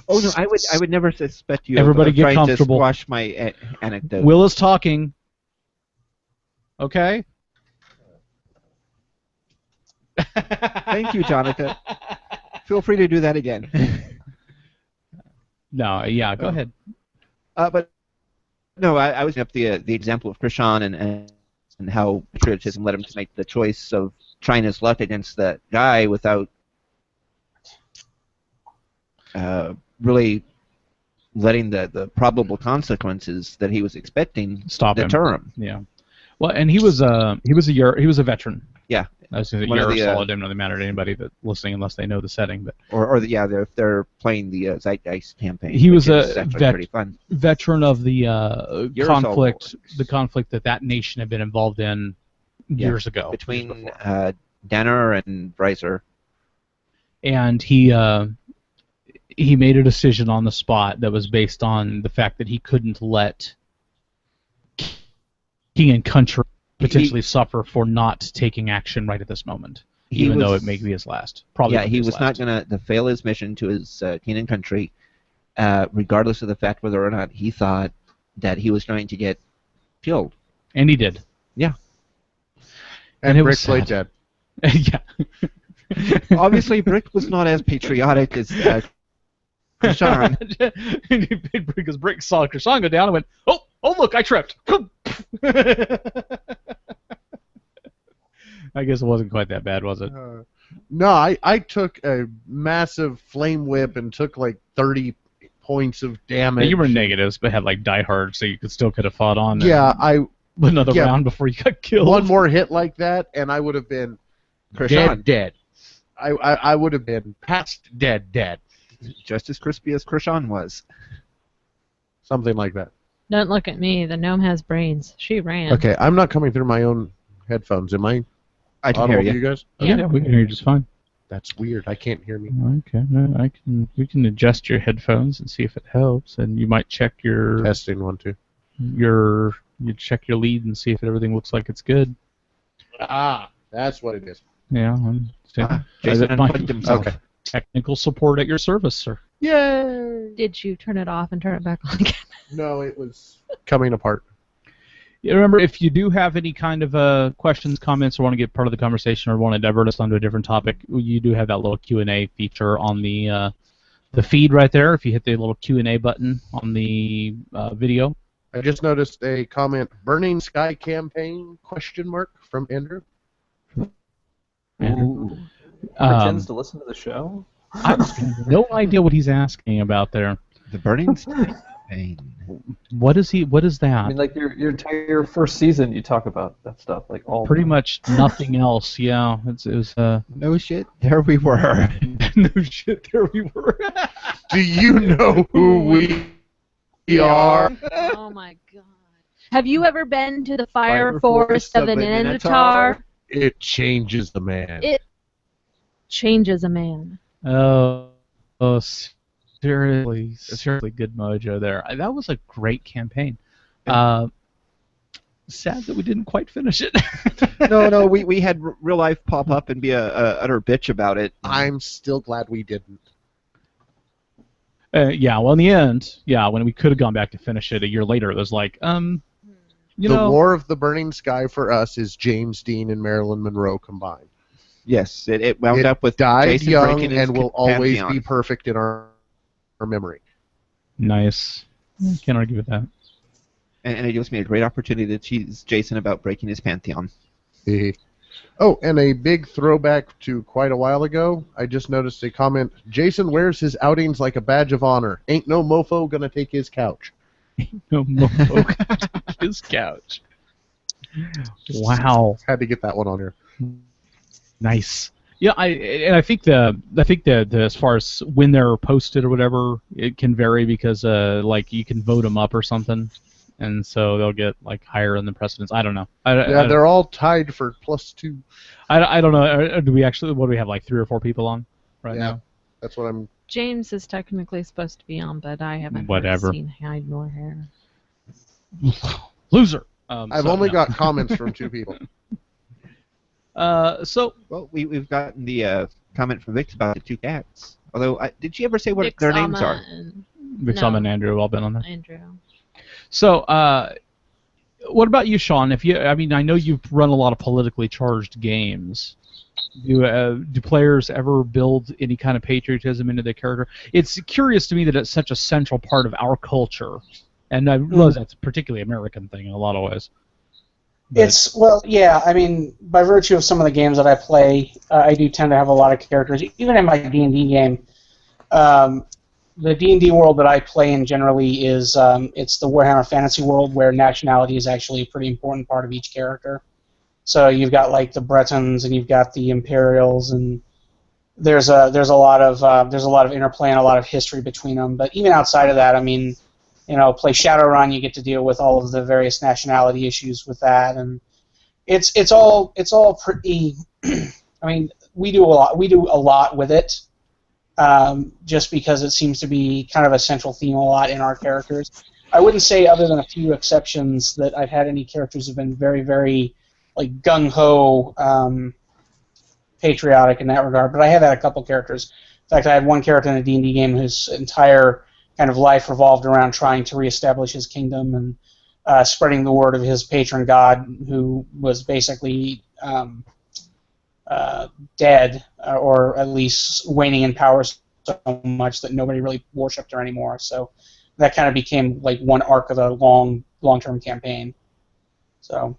Oh no, I would never suspect you Everybody of get trying comfortable. to squash my anecdote. Will is talking. Okay. Thank you, Jonathan. Feel free to do that again. No, yeah, go ahead. But no, I was up the example of Krishan and how patriotism led him to make the choice of trying his luck against that guy without really letting the probable consequences that he was expecting Stop him. deter him. Yeah. Well, and he was a veteran. Yeah. I was going to One of say the, solid didn't really matter to anybody that listening unless they know the setting, but If they're playing the Zeitgeist campaign. He was which is a actually pretty fun. veteran of the Years conflict that nation had been involved in years ago. Between Danner and Breiser. And he made a decision on the spot that was based on the fact that he couldn't let king and country potentially suffer for not taking action right at this moment, even though it may be his last. Probably. Yeah, won't be he his was not last. going to fail his mission to his king and country, regardless of the fact whether or not he thought that he was going to get killed. And he did. Yeah. And it Brick was played sad. dead. Yeah. Obviously, Brick was not as patriotic as Krishan. Because Brick saw Krishan go down and went, oh look, I tripped. I guess it wasn't quite that bad, was it? No, I took a massive flame whip and took like 30 points of damage. You were negatives, but had like Die Hard, so you could have fought on. Yeah, another Yeah. round before you got killed. One more hit like that, and I would have been Krishan. dead. I would have been past dead. Just as crispy as Krishan was. Something like that. Don't look at me. The gnome has brains. She ran. Okay, I'm not coming through my own headphones. Am I I can hear audible to you. you guys? Yeah, we can hear you just fine. That's weird. I can't hear me. Okay, we can adjust your headphones and see if it helps, and you might check your Testing 1 2. you check your lead and see if everything looks like it's good. Ah, that's what it is. Yeah, Jason my unplugged himself. Okay. technical support at your service, sir. Yay! Did you turn it off and turn it back on again? No, it was coming apart. Yeah, remember, if you do have any kind of questions, comments, or want to get part of the conversation, or want to divert us onto a different topic, you do have that little Q&A feature on the feed right there. If you hit the little Q&A button on the video. I just noticed a comment, Burning Sky Campaign, ? From Andrew. Ooh. Pretends to listen to the show? I have no idea what he's asking about there. The Burning Pain. What is that? I mean, like your entire first season, you talk about that stuff, like all Pretty much nothing else. Yeah, it was. No shit. There we were. No shit. There we were. Do you know who we are? Oh my god. Have you ever been to the fire forest of an Minotaur? It changes the man. It changes a man. Oh, seriously, good mojo there. That was a great campaign. Sad that we didn't quite finish it. No, we had real life pop up and be a utter bitch about it. I'm still glad we didn't. Yeah, well, in the end, when we could have gone back to finish it a year later, it was like, The War of the Burning Sky for us is James Dean and Marilyn Monroe combined. Yes, it wound up with died Jason young breaking his and will always pantheon. be perfect in our memory. Nice. Can't argue with that. And it gives me a great opportunity to tease Jason about breaking his pantheon. Oh, and a big throwback to quite a while ago. I just noticed a comment. Jason wears his outings like a badge of honor. Ain't no mofo gonna take his couch. No mofo his couch. Wow. Had to get that one on here. Nice. Yeah, I think the as far as when they're posted or whatever, it can vary because like you can vote them up or something, and so they'll get like higher in the precedence. I don't know. They're all tied for +2. I don't know. Do we actually? What do we have? Like 3 or 4 people on right now? That's what I'm. James is technically supposed to be on, but I haven't seen hide nor hair. Loser. I've only got comments from 2 people. Well, we've gotten the comment from Vix about the 2 cats. Although, did she ever say what their names are? Vixama and Andrew have all been on there. Andrew. So, what about you, Sean? I know you've run a lot of politically charged games. Do players ever build any kind of patriotism into their character? It's curious to me that it's such a central part of our culture, and I realize that's a particularly American thing in a lot of ways. I mean, by virtue of some of the games that I play, I do tend to have a lot of characters. Even in my D&D game, the D&D world that I play in generally is it's the Warhammer Fantasy world, where nationality is actually a pretty important part of each character. So you've got like the Bretons and you've got the Imperials, and there's a lot of interplay and a lot of history between them. But even outside of that, I mean, play Shadowrun, you get to deal with all of the various nationality issues with that, and it's all pretty. I mean, we do a lot with it, just because it seems to be kind of a central theme a lot in our characters. I wouldn't say, other than a few exceptions, that I've had any characters who've been very, very like gung ho, patriotic in that regard. But I have had a couple characters. In fact, I had one character in a D&D game whose entire kind of life revolved around trying to reestablish his kingdom and spreading the word of his patron god, who was basically dead, or at least waning in power so much that nobody really worshipped her anymore. So that kind of became like one arc of a long-term campaign. So.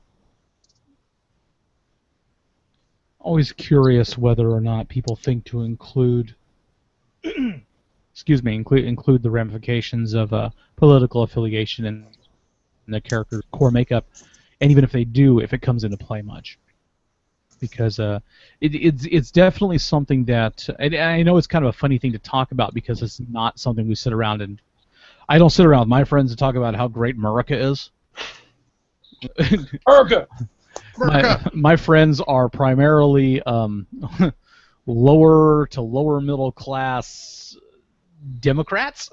Always curious whether or not people think to include include the ramifications of political affiliation in the character's core makeup and even if they do, if it comes into play much. Because it's definitely something that, and I know it's kind of a funny thing to talk about because it's not something we sit around and I don't sit around with my friends and talk about how great America is. America. My friends are primarily lower to lower middle class Democrats.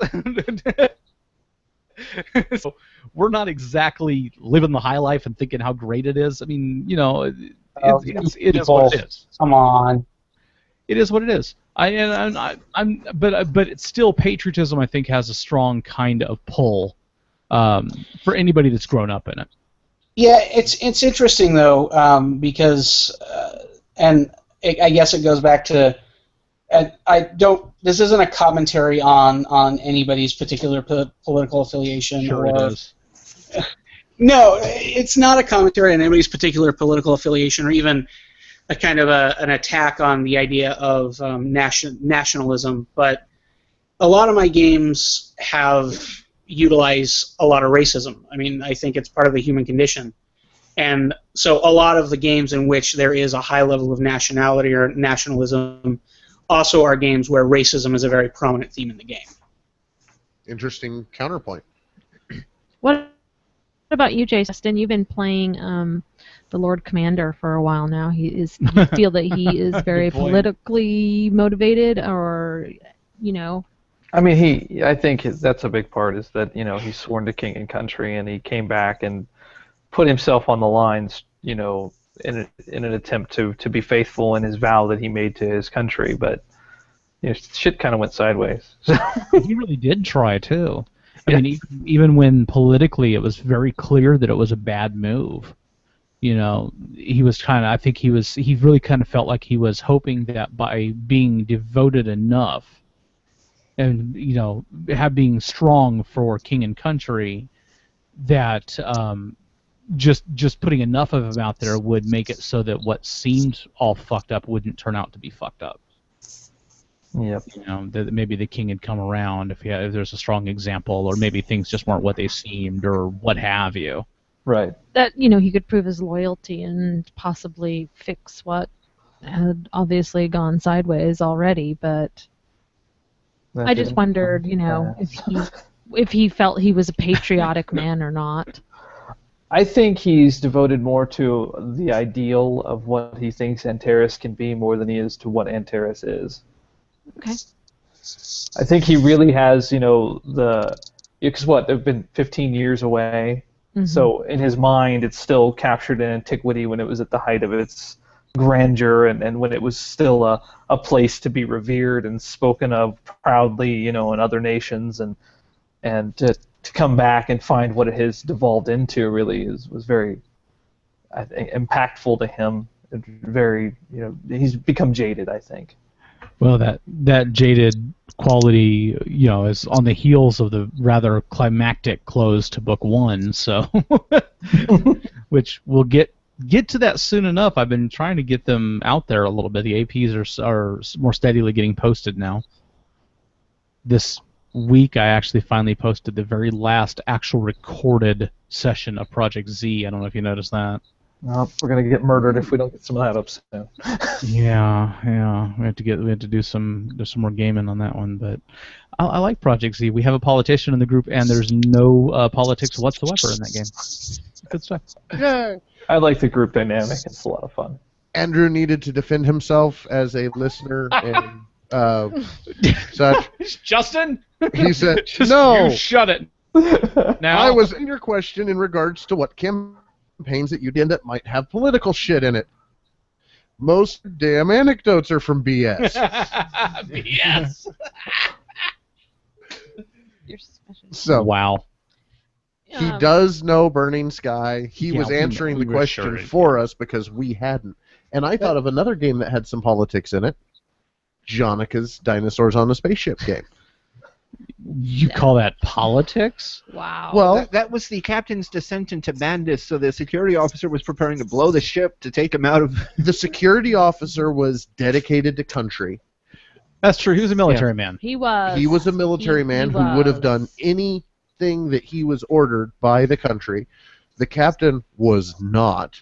So we're not exactly living the high life and thinking how great it is. I mean, you know, it is what it is. Come on. It is what it is. But it's still patriotism. I think has a strong kind of pull for anybody that's grown up in it. Yeah, it's interesting though, because and I guess it goes back to I don't. This isn't a commentary on anybody's particular political affiliation. Sure, it is. No, it's not a commentary on anybody's particular political affiliation, or even a kind of an attack on the idea of nationalism. But a lot of my games have utilized a lot of racism. I mean, I think it's part of the human condition. And so a lot of the games in which there is a high level of nationality or nationalism also are games where racism is a very prominent theme in the game. Interesting counterpoint. What about you, Justin? You've been playing the Lord Commander for a while now. Do you feel that he is very politically motivated, or, you know? I mean, I think that's a big part, is that, you know, he's sworn to king and country, and he came back and put himself on the lines, you know, in an attempt to be faithful in his vow that he made to his country. But, you know, shit kind of went sideways. He really did try, too. I mean, even when politically it was very clear that it was a bad move, you know, he was kind of, I think he really kind of felt like he was hoping that by being devoted enough and, you know, being strong for king and country, that just putting enough of him out there would make it so that what seemed all fucked up wouldn't turn out to be fucked up. Yep. You know, that maybe the king had come around if there's a strong example, or maybe things just weren't what they seemed, or what have you. Right. That, you know, he could prove his loyalty and possibly fix what had obviously gone sideways already. But I just wondered, you know, if he felt he was a patriotic man or not. I think he's devoted more to the ideal of what he thinks Antares can be more than he is to what Antares is. Okay. I think he really has, you know, because they've been 15 years away, so in his mind it's still captured in antiquity when it was at the height of its grandeur, and when it was still a place to be revered and spoken of proudly, you know, in other nations, and to come back and find what it has devolved into really was very, I think, impactful to him. Very, you know, he's become jaded, I think. Well, that jaded quality, you know, is on the heels of the rather climactic close to book 1, so which we'll get to that soon enough. I've been trying to get them out there a little bit. The APs are more steadily getting posted now. This week, I actually finally posted the very last actual recorded session of Project Z. I don't know if you noticed that. Well, we're gonna get murdered if we don't get some of that up soon. Yeah. We have to do some more gaming on that one, but I like Project Z. We have a politician in the group, and there's no politics whatsoever in that game. Good stuff. Yay! I like the group dynamic. It's a lot of fun. Andrew needed to defend himself as a listener and such. Justin, he said, Just "No, you shut it." Now I was in your question in regards to what campaigns that you did that might have political shit in it. Most damn anecdotes are from BS. BS. So wow. He does know Burning Sky. He was answering the question for us because we hadn't. And I thought of another game that had some politics in it. Jonika's Dinosaurs on a Spaceship game. You call that politics? Wow. Well, That was the captain's descent into madness, so the security officer was preparing to blow the ship to take him out of... the security officer was dedicated to country. That's true. He was a military man. He was. He was a military man who would have done anything that he was ordered by the country The captain was not.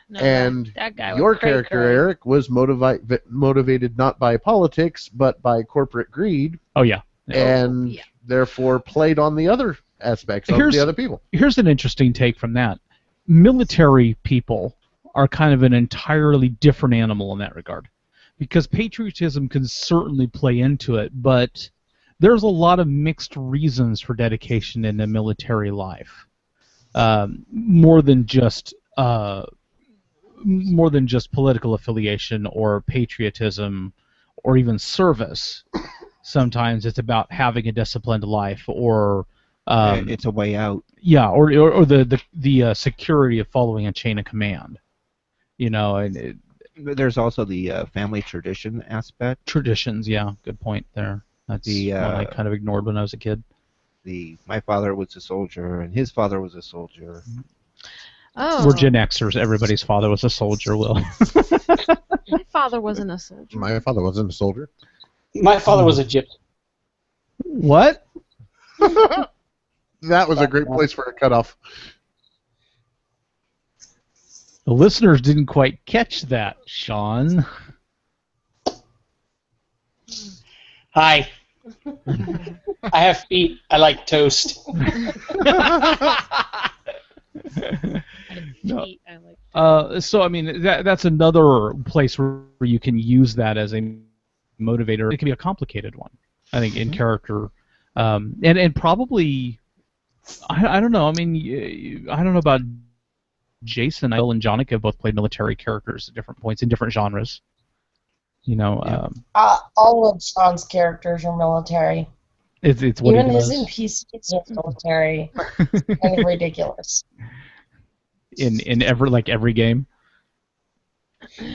No, And that guy was your cray character, cray. Eric, was motivated not by politics, but by corporate greed. Oh, yeah. And therefore played on the other aspects of the other people. Here's an interesting take from that. Military people are kind of an entirely different animal in that regard. Because patriotism can certainly play into it, but there's a lot of mixed reasons for dedication in a military life. More than just political affiliation or patriotism or even service. Sometimes it's about having a disciplined life, or it's a way out. Yeah, or the security of following a chain of command. You know, and there's also the family tradition aspect. Traditions, yeah, good point there. That's one I kind of ignored when I was a kid. My father was a soldier, and his father was a soldier. Oh. We're Gen Xers. Everybody's father was a soldier, Will. My father wasn't a soldier. My father wasn't a soldier. My father was a gypsy. What? That was a great place for a cutoff. The listeners didn't quite catch that, Sean. Hi. I have feet. I like toast. So I mean that's another place where you can use that as a motivator. It can be a complicated one, I think, in character, and probably I don't know. I mean, I don't know about Jason. Will and Jonica have both played military characters at different points in different genres. You know, all of Sean's characters are military. It's what even he does. his NPCs are military. Kind of ridiculous. In every game.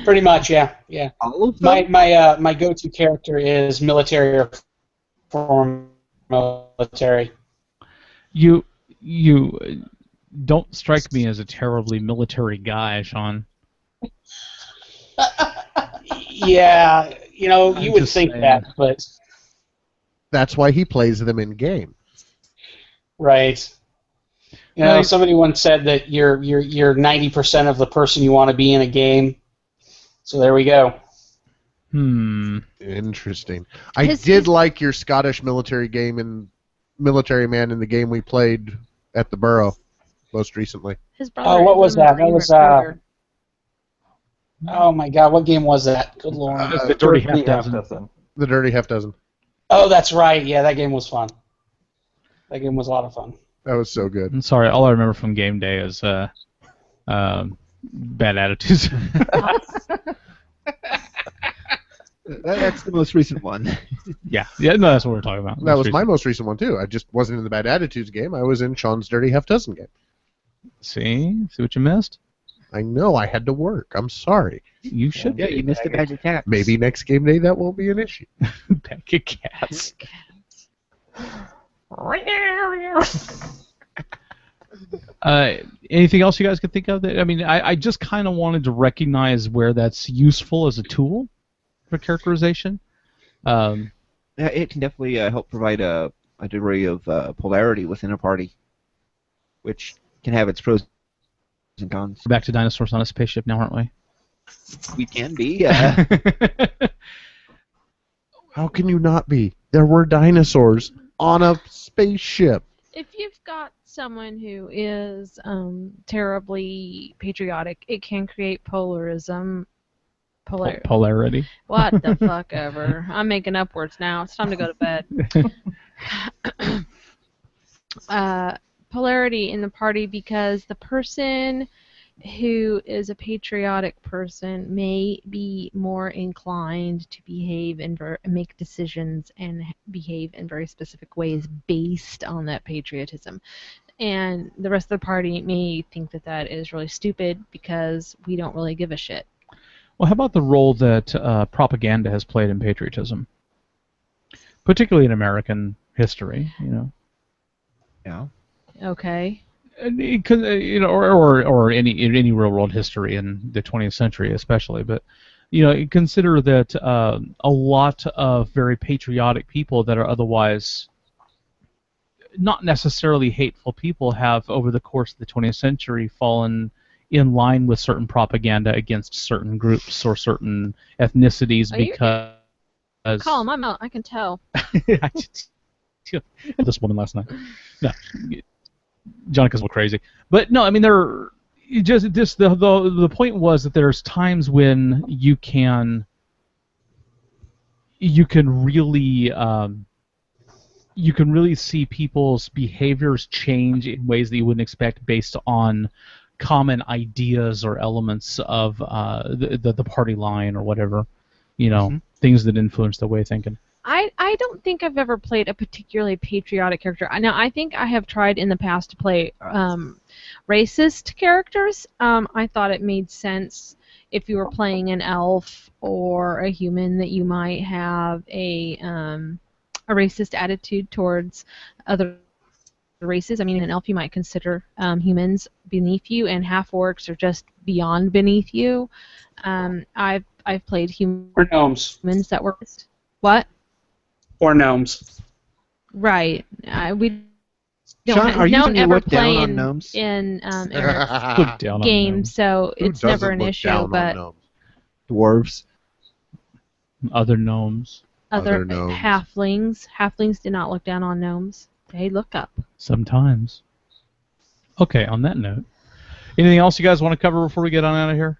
Pretty much, yeah. All of them? My go-to character is military or former military. You don't strike me as a terribly military guy, Sean. Yeah, you would think that, but that's why he plays them in game. Right. Somebody once said that you're 90% of the person you want to be in a game. So there we go. Interesting. I did like your Scottish military game and military man in the game we played at the Burrow most recently. Oh, what was that? That was oh my God, what game was that? Good Lord. The Dirty Half Dozen. The Dirty Half Dozen. Oh, that's right. Yeah, that game was fun. That game was a lot of fun. That was so good. I'm sorry, all I remember from game day is bad attitudes. That's the most recent one. yeah, no, that's what we're talking about. That was my most recent one too. I just wasn't in the bad attitudes game. I was in Sean's Dirty Half Dozen game. See what you missed? I know. I had to work. I'm sorry. You should. Yeah, you missed a bag of cats. Maybe next game day that won't be an issue. Bag of cats. Anything else you guys could think of? I mean, I just kind of wanted to recognize where that's useful as a tool for characterization. Yeah, it can definitely help provide a degree of polarity within a party, which can have its pros and cons. We're back to dinosaurs on a spaceship now, aren't we? We can be. How can you not be? There were dinosaurs on a spaceship. If you've got someone who is terribly patriotic, it can create polarism. Polarity. What the fuck ever. I'm making up words now. It's time to go to bed. Polarity in the party because the person who is a patriotic person may be more inclined to behave and make decisions and behave in very specific ways based on that patriotism. And the rest of the party may think that that is really stupid because we don't really give a shit. Well, how about the role that propaganda has played in patriotism? Particularly in American history, Yeah. Okay. Or any real world history in the 20th century, especially. But consider that a lot of very patriotic people that are otherwise not necessarily hateful people have, over the course of the 20th century, fallen in line with certain propaganda against certain groups or certain ethnicities because... Call him, I'm out. I can tell. This woman last night. No, Jonica's a little crazy, but no, I mean the point was that there's times when you can really see people's behaviors change in ways that you wouldn't expect based on common ideas or elements of the party line or whatever, things that influence the way of thinking. I don't think I've ever played a particularly patriotic character. Now, I think I have tried in the past to play racist characters. I thought it made sense if you were playing an elf or a human that you might have a racist attitude towards other races. I mean, an elf you might consider humans beneath you, and half-orcs are just beyond beneath you. I've played humans that were... What? Or gnomes. Right. We Sean, are you don't ever look play down on gnomes? in games, so it's never an issue. But dwarves, other gnomes, other gnomes. Halflings do not look down on gnomes. They look up. Sometimes. Okay. On that note, anything else you guys want to cover before we get on out of here?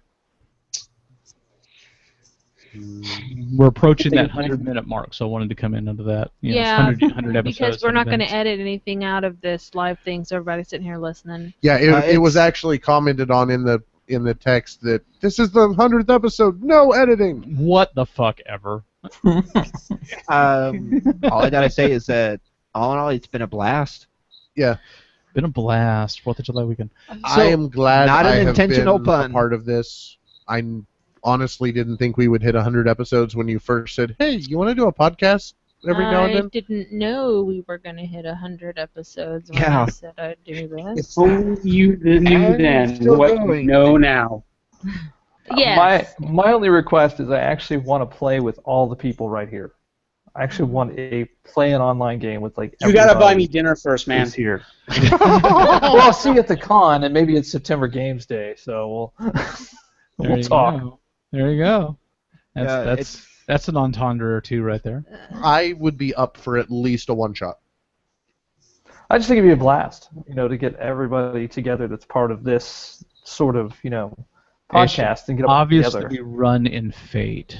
We're approaching that 100-minute mark, so I wanted to come in under that. Yeah, 100 episodes. Because we're not going to edit anything out of this live thing, so everybody's sitting here listening. Yeah, it was actually commented on in the text that this is the 100th episode, no editing. What the fuck ever. All I gotta say is that all in all, it's been a blast. Yeah, been a blast. 4th of July weekend. I am glad not I an intentional have been pun. a part of this. I honestly didn't think we would hit 100 episodes when you first said, "Hey, you want to do a podcast every now and then?" I didn't know we were going to hit 100 episodes when I said I'd do this. If only you knew then what you know now. Yes. My only request is I actually want to play with all the people right here. I actually want to play an online game with like. You gotta buy me dinner first, man. Here. Well, I'll see you at the con, and maybe it's September Games Day, so we'll talk. Go. There you go. That's an entendre or two right there. I would be up for at least a one-shot. I just think it'd be a blast, to get everybody together that's part of this sort of, podcast and get them obviously together. We run in Fate.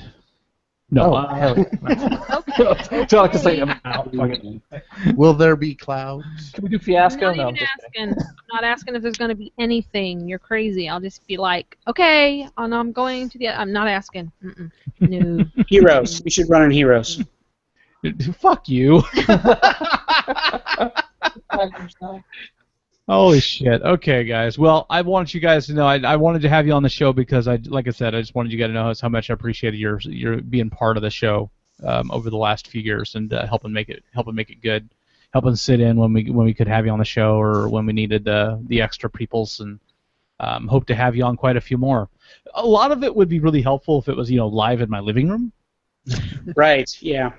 No. Hell yeah. I'm out. Will there be clouds? Can we do Fiasco? I'm not even asking. I'm not asking if there's going to be anything. You're crazy. I'll just be like, okay, and I'm going to the... I'm not asking. No. Heroes. We should run in Heroes. Fuck you. Holy shit. Okay, guys. Well, I wanted you guys to know. I wanted to have you on the show because, like I said, I just wanted you guys to know how much I appreciated your being part of the show over the last few years and helping make it good, helping sit in when we could have you on the show or when we needed the extra peoples, and hope to have you on quite a few more. A lot of it would be really helpful if it was live in my living room. Right. Yeah.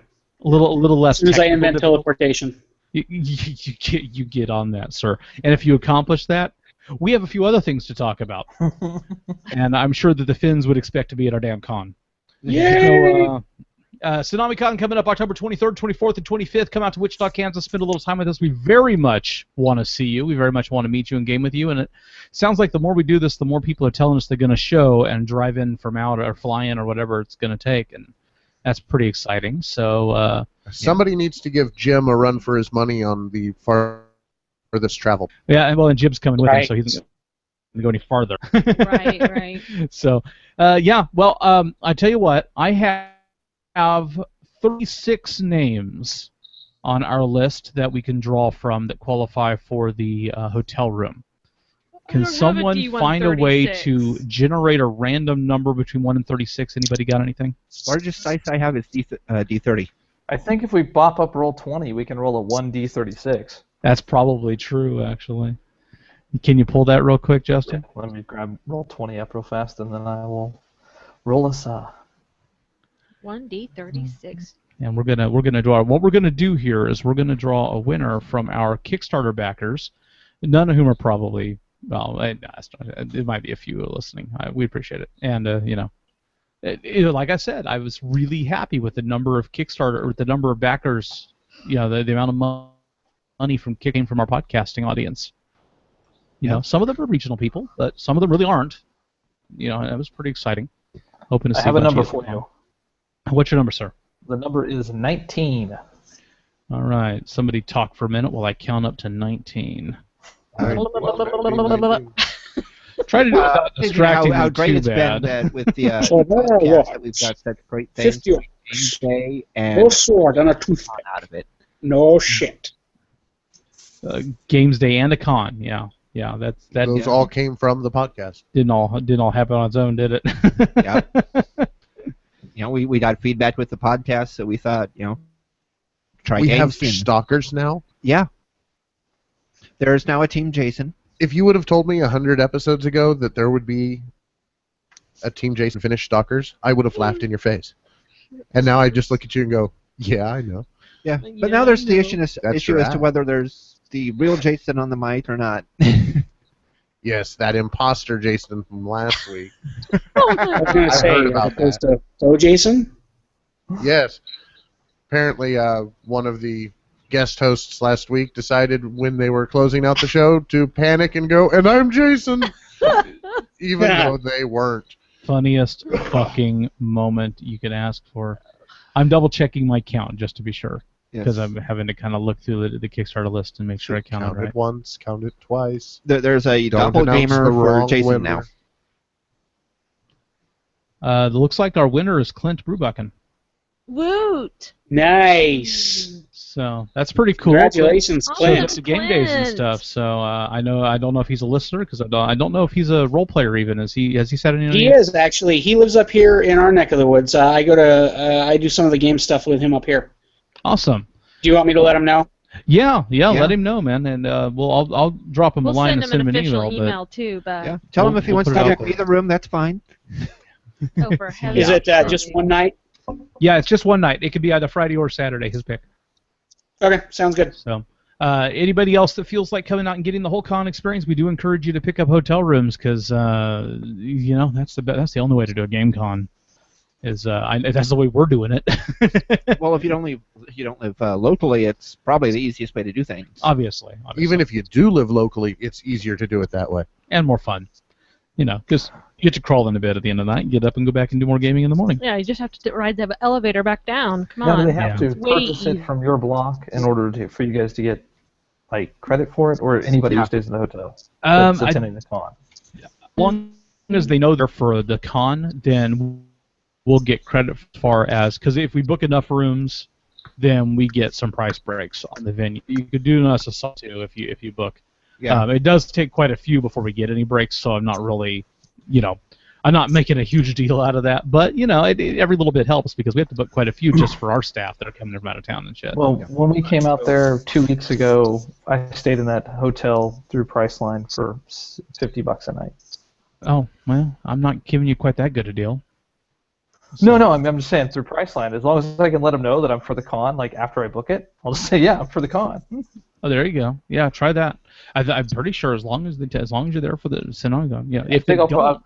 A little less. As soon as I invent teleportation. You get on that, sir. And if you accomplish that, we have a few other things to talk about. And I'm sure that the Finns would expect to be at our damn con. Yay! So, TsunamiCon coming up October 23rd, 24th, and 25th. Come out to Wichita, Kansas, spend a little time with us. We very much want to see you. We very much want to meet you and game with you. And it sounds like the more we do this, the more people are telling us they're going to show and drive in from out or fly in or whatever it's going to take. And that's pretty exciting. So somebody needs to give Jim a run for his money on the farthest travel. Yeah, and Jim's coming with him, so he's not going to go any farther. Right. So, well, I tell you what, I have 36 names on our list that we can draw from that qualify for the hotel room. Can someone find a way to generate a random number between 1 and 36? Anybody got anything? Largest dice I have is D30. I think if we bop up roll 20, we can roll a 1D36. That's probably true, actually. Can you pull that real quick, Justin? Let me grab roll 20 up real fast, and then I will roll us 1D36. And we're gonna draw. What we're gonna do here is we're gonna draw a winner from our Kickstarter backers, none of whom are probably it might be a few listening. We appreciate it, and like I said, I was really happy with the number of Kickstarter, with the number of backers, the amount of money came from our podcasting audience. Some of them are regional people, but some of them really aren't. And it was pretty exciting. Hoping to see. I have a number for you. What's your number, sir? The number is 19. All right. Somebody talk for a minute while I count up to 19. Try to do it without distracting how you great too it's bad. been with the podcast that we've got such great things. 50 Day and no sword and a toothpick. Out of it. No shit. Games Day and a con. Yeah. That. Those all came from the podcast. Didn't all happen on its own, did it? Yeah. We got feedback with the podcast, so we thought, try. We have stalkers now. Yeah. There's now a Team Jason. If you would have told me 100 episodes ago that there would be a Team Jason finished stalkers, I would have laughed in your face. And now I just look at you and go, yeah, I know. Yeah, but now there's the issue as to right. whether there's the real Jason on the mic or not. Yes, that imposter Jason from last week. I was going to say, heard about as opposed to So Jason? Yes. Apparently, one of the guest hosts last week decided when they were closing out the show to panic and go, and I'm Jason! Even though they weren't. Funniest fucking moment you could ask for. I'm double checking my count just to be sure. Because I'm having to kind of look through the Kickstarter list and make sure I count it right. Count it once, count it twice. There's a Don't doppelganger for Jason winner. now. It looks like our winner is Clint Brubachen. Woot! Nice. So that's pretty cool. Congratulations, Clint. It's game days and stuff. So I don't know if he's a listener because I don't know if he's a role player even. Has he said anything? He is actually. He lives up here in our neck of the woods. I do some of the game stuff with him up here. Awesome. Do you want me to let him know? Yeah. Let him know, man, and I'll drop him a line and send him an email. Too, but yeah, tell him if he wants to check either room, that's fine. Oh, for heaven's Is it just one night? Yeah, it's just one night. It could be either Friday or Saturday. His pick. Okay, sounds good. So, anybody else that feels like coming out and getting the whole con experience, we do encourage you to pick up hotel rooms because that's the only way to do a game con. That's the way we're doing it. Well, if you don't live locally, it's probably the easiest way to do things. Obviously. Even if you do live locally, it's easier to do it that way. And more fun. Because you get to crawl in a bed at the end of the night, get up and go back and do more gaming in the morning. Yeah, you just have to ride the elevator back down. Come Now, on. do they have to purchase it from your block in order for you guys to get credit for it, or anybody who stays in the hotel that's attending the con? As long as they know they're for the con, then we'll get credit as far as, because if we book enough rooms, then we get some price breaks on the venue. You could do us a sub too if you book. Yeah. It does take quite a few before we get any breaks, so I'm not really, I'm not making a huge deal out of that. But every little bit helps because we have to book quite a few just for our staff that are coming from out of town and shit. Well, when we came out there 2 weeks ago, I stayed in that hotel through Priceline for $50 a night. Oh well, I'm not giving you quite that good a deal. No, I'm just saying through Priceline. As long as I can let them know that I'm for the con, after I book it, I'll just say, yeah, I'm for the con. Oh, there you go. Yeah, try that. I'm pretty sure as long as you're there for the synagogue. Yeah. I think what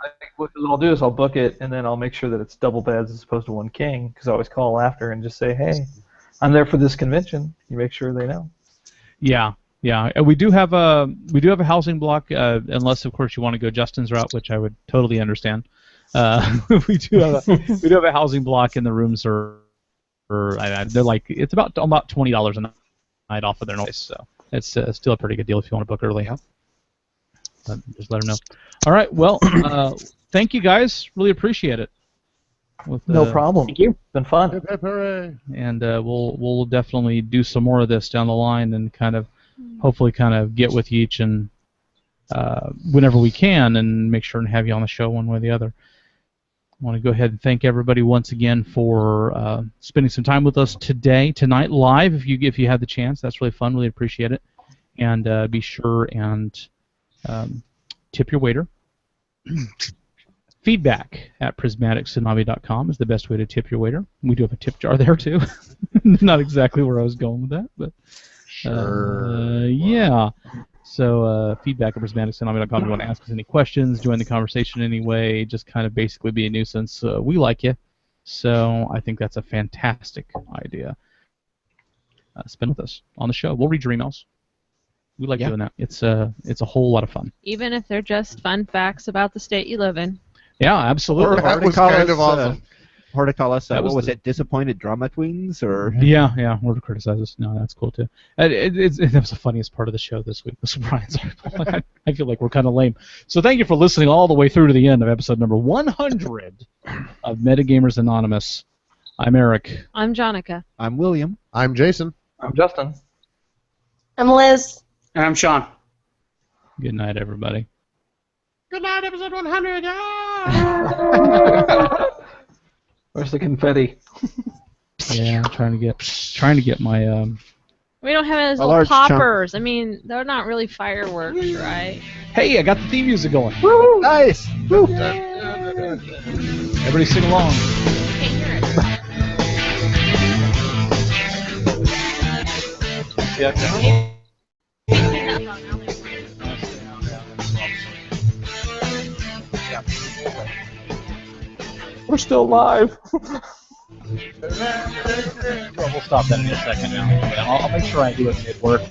I'll do is I'll book it and then I'll make sure that it's double beds as opposed to one king because I always call after and just say, hey, I'm there for this convention. You make sure they know. Yeah. We do have a housing block unless of course you want to go Justin's route, which I would totally understand. We do have a housing block, and the rooms are they're it's about $20 a night off of their noise, so it's still a pretty good deal if you want to book early. But just let them know. All right, well, thank you guys, really appreciate it. No problem. Thank you. It's been fun. And we'll definitely do some more of this down the line, and hopefully get with each and whenever we can, and make sure and have you on the show one way or the other. I want to go ahead and thank everybody once again for spending some time with us tonight live. If you have the chance, that's really fun. Really appreciate it. And be sure and tip your waiter. Feedback at prismatictsunami.com is the best way to tip your waiter. We do have a tip jar there, too. Not exactly where I was going with that, but... yeah. So feedback at prismatictsunami.com. If you want to ask us any questions, join the conversation anyway, just kind of basically be a nuisance. We like you, so I think that's a fantastic idea. Spend with us on the show. We'll read your emails. We like doing that. It's a whole lot of fun. Even if they're just fun facts about the state you live in. Yeah, absolutely. That was kind of awesome. Or to call us, what was it, disappointed drama queens? Or Yeah, or to criticize us. No, that's cool, too. That was the funniest part of the show this week, was Brian's article. I feel like we're kind of lame. So thank you for listening all the way through to the end of episode number 100 of Metagamers Anonymous. I'm Eric. I'm Jonica. I'm William. I'm Jason. I'm Justin. I'm Liz. And I'm Sean. Good night, everybody. Good night, episode 100. Where's the confetti? Yeah, I'm trying to get my We don't have those little poppers. I mean, they're not really fireworks, right? Hey, I got the theme music going. Woo! Nice. Woo! Everybody sing along. Can't hear it. Yeah. We're still live. Well, we'll stop that in a second now. I'll make sure I do it mid-work.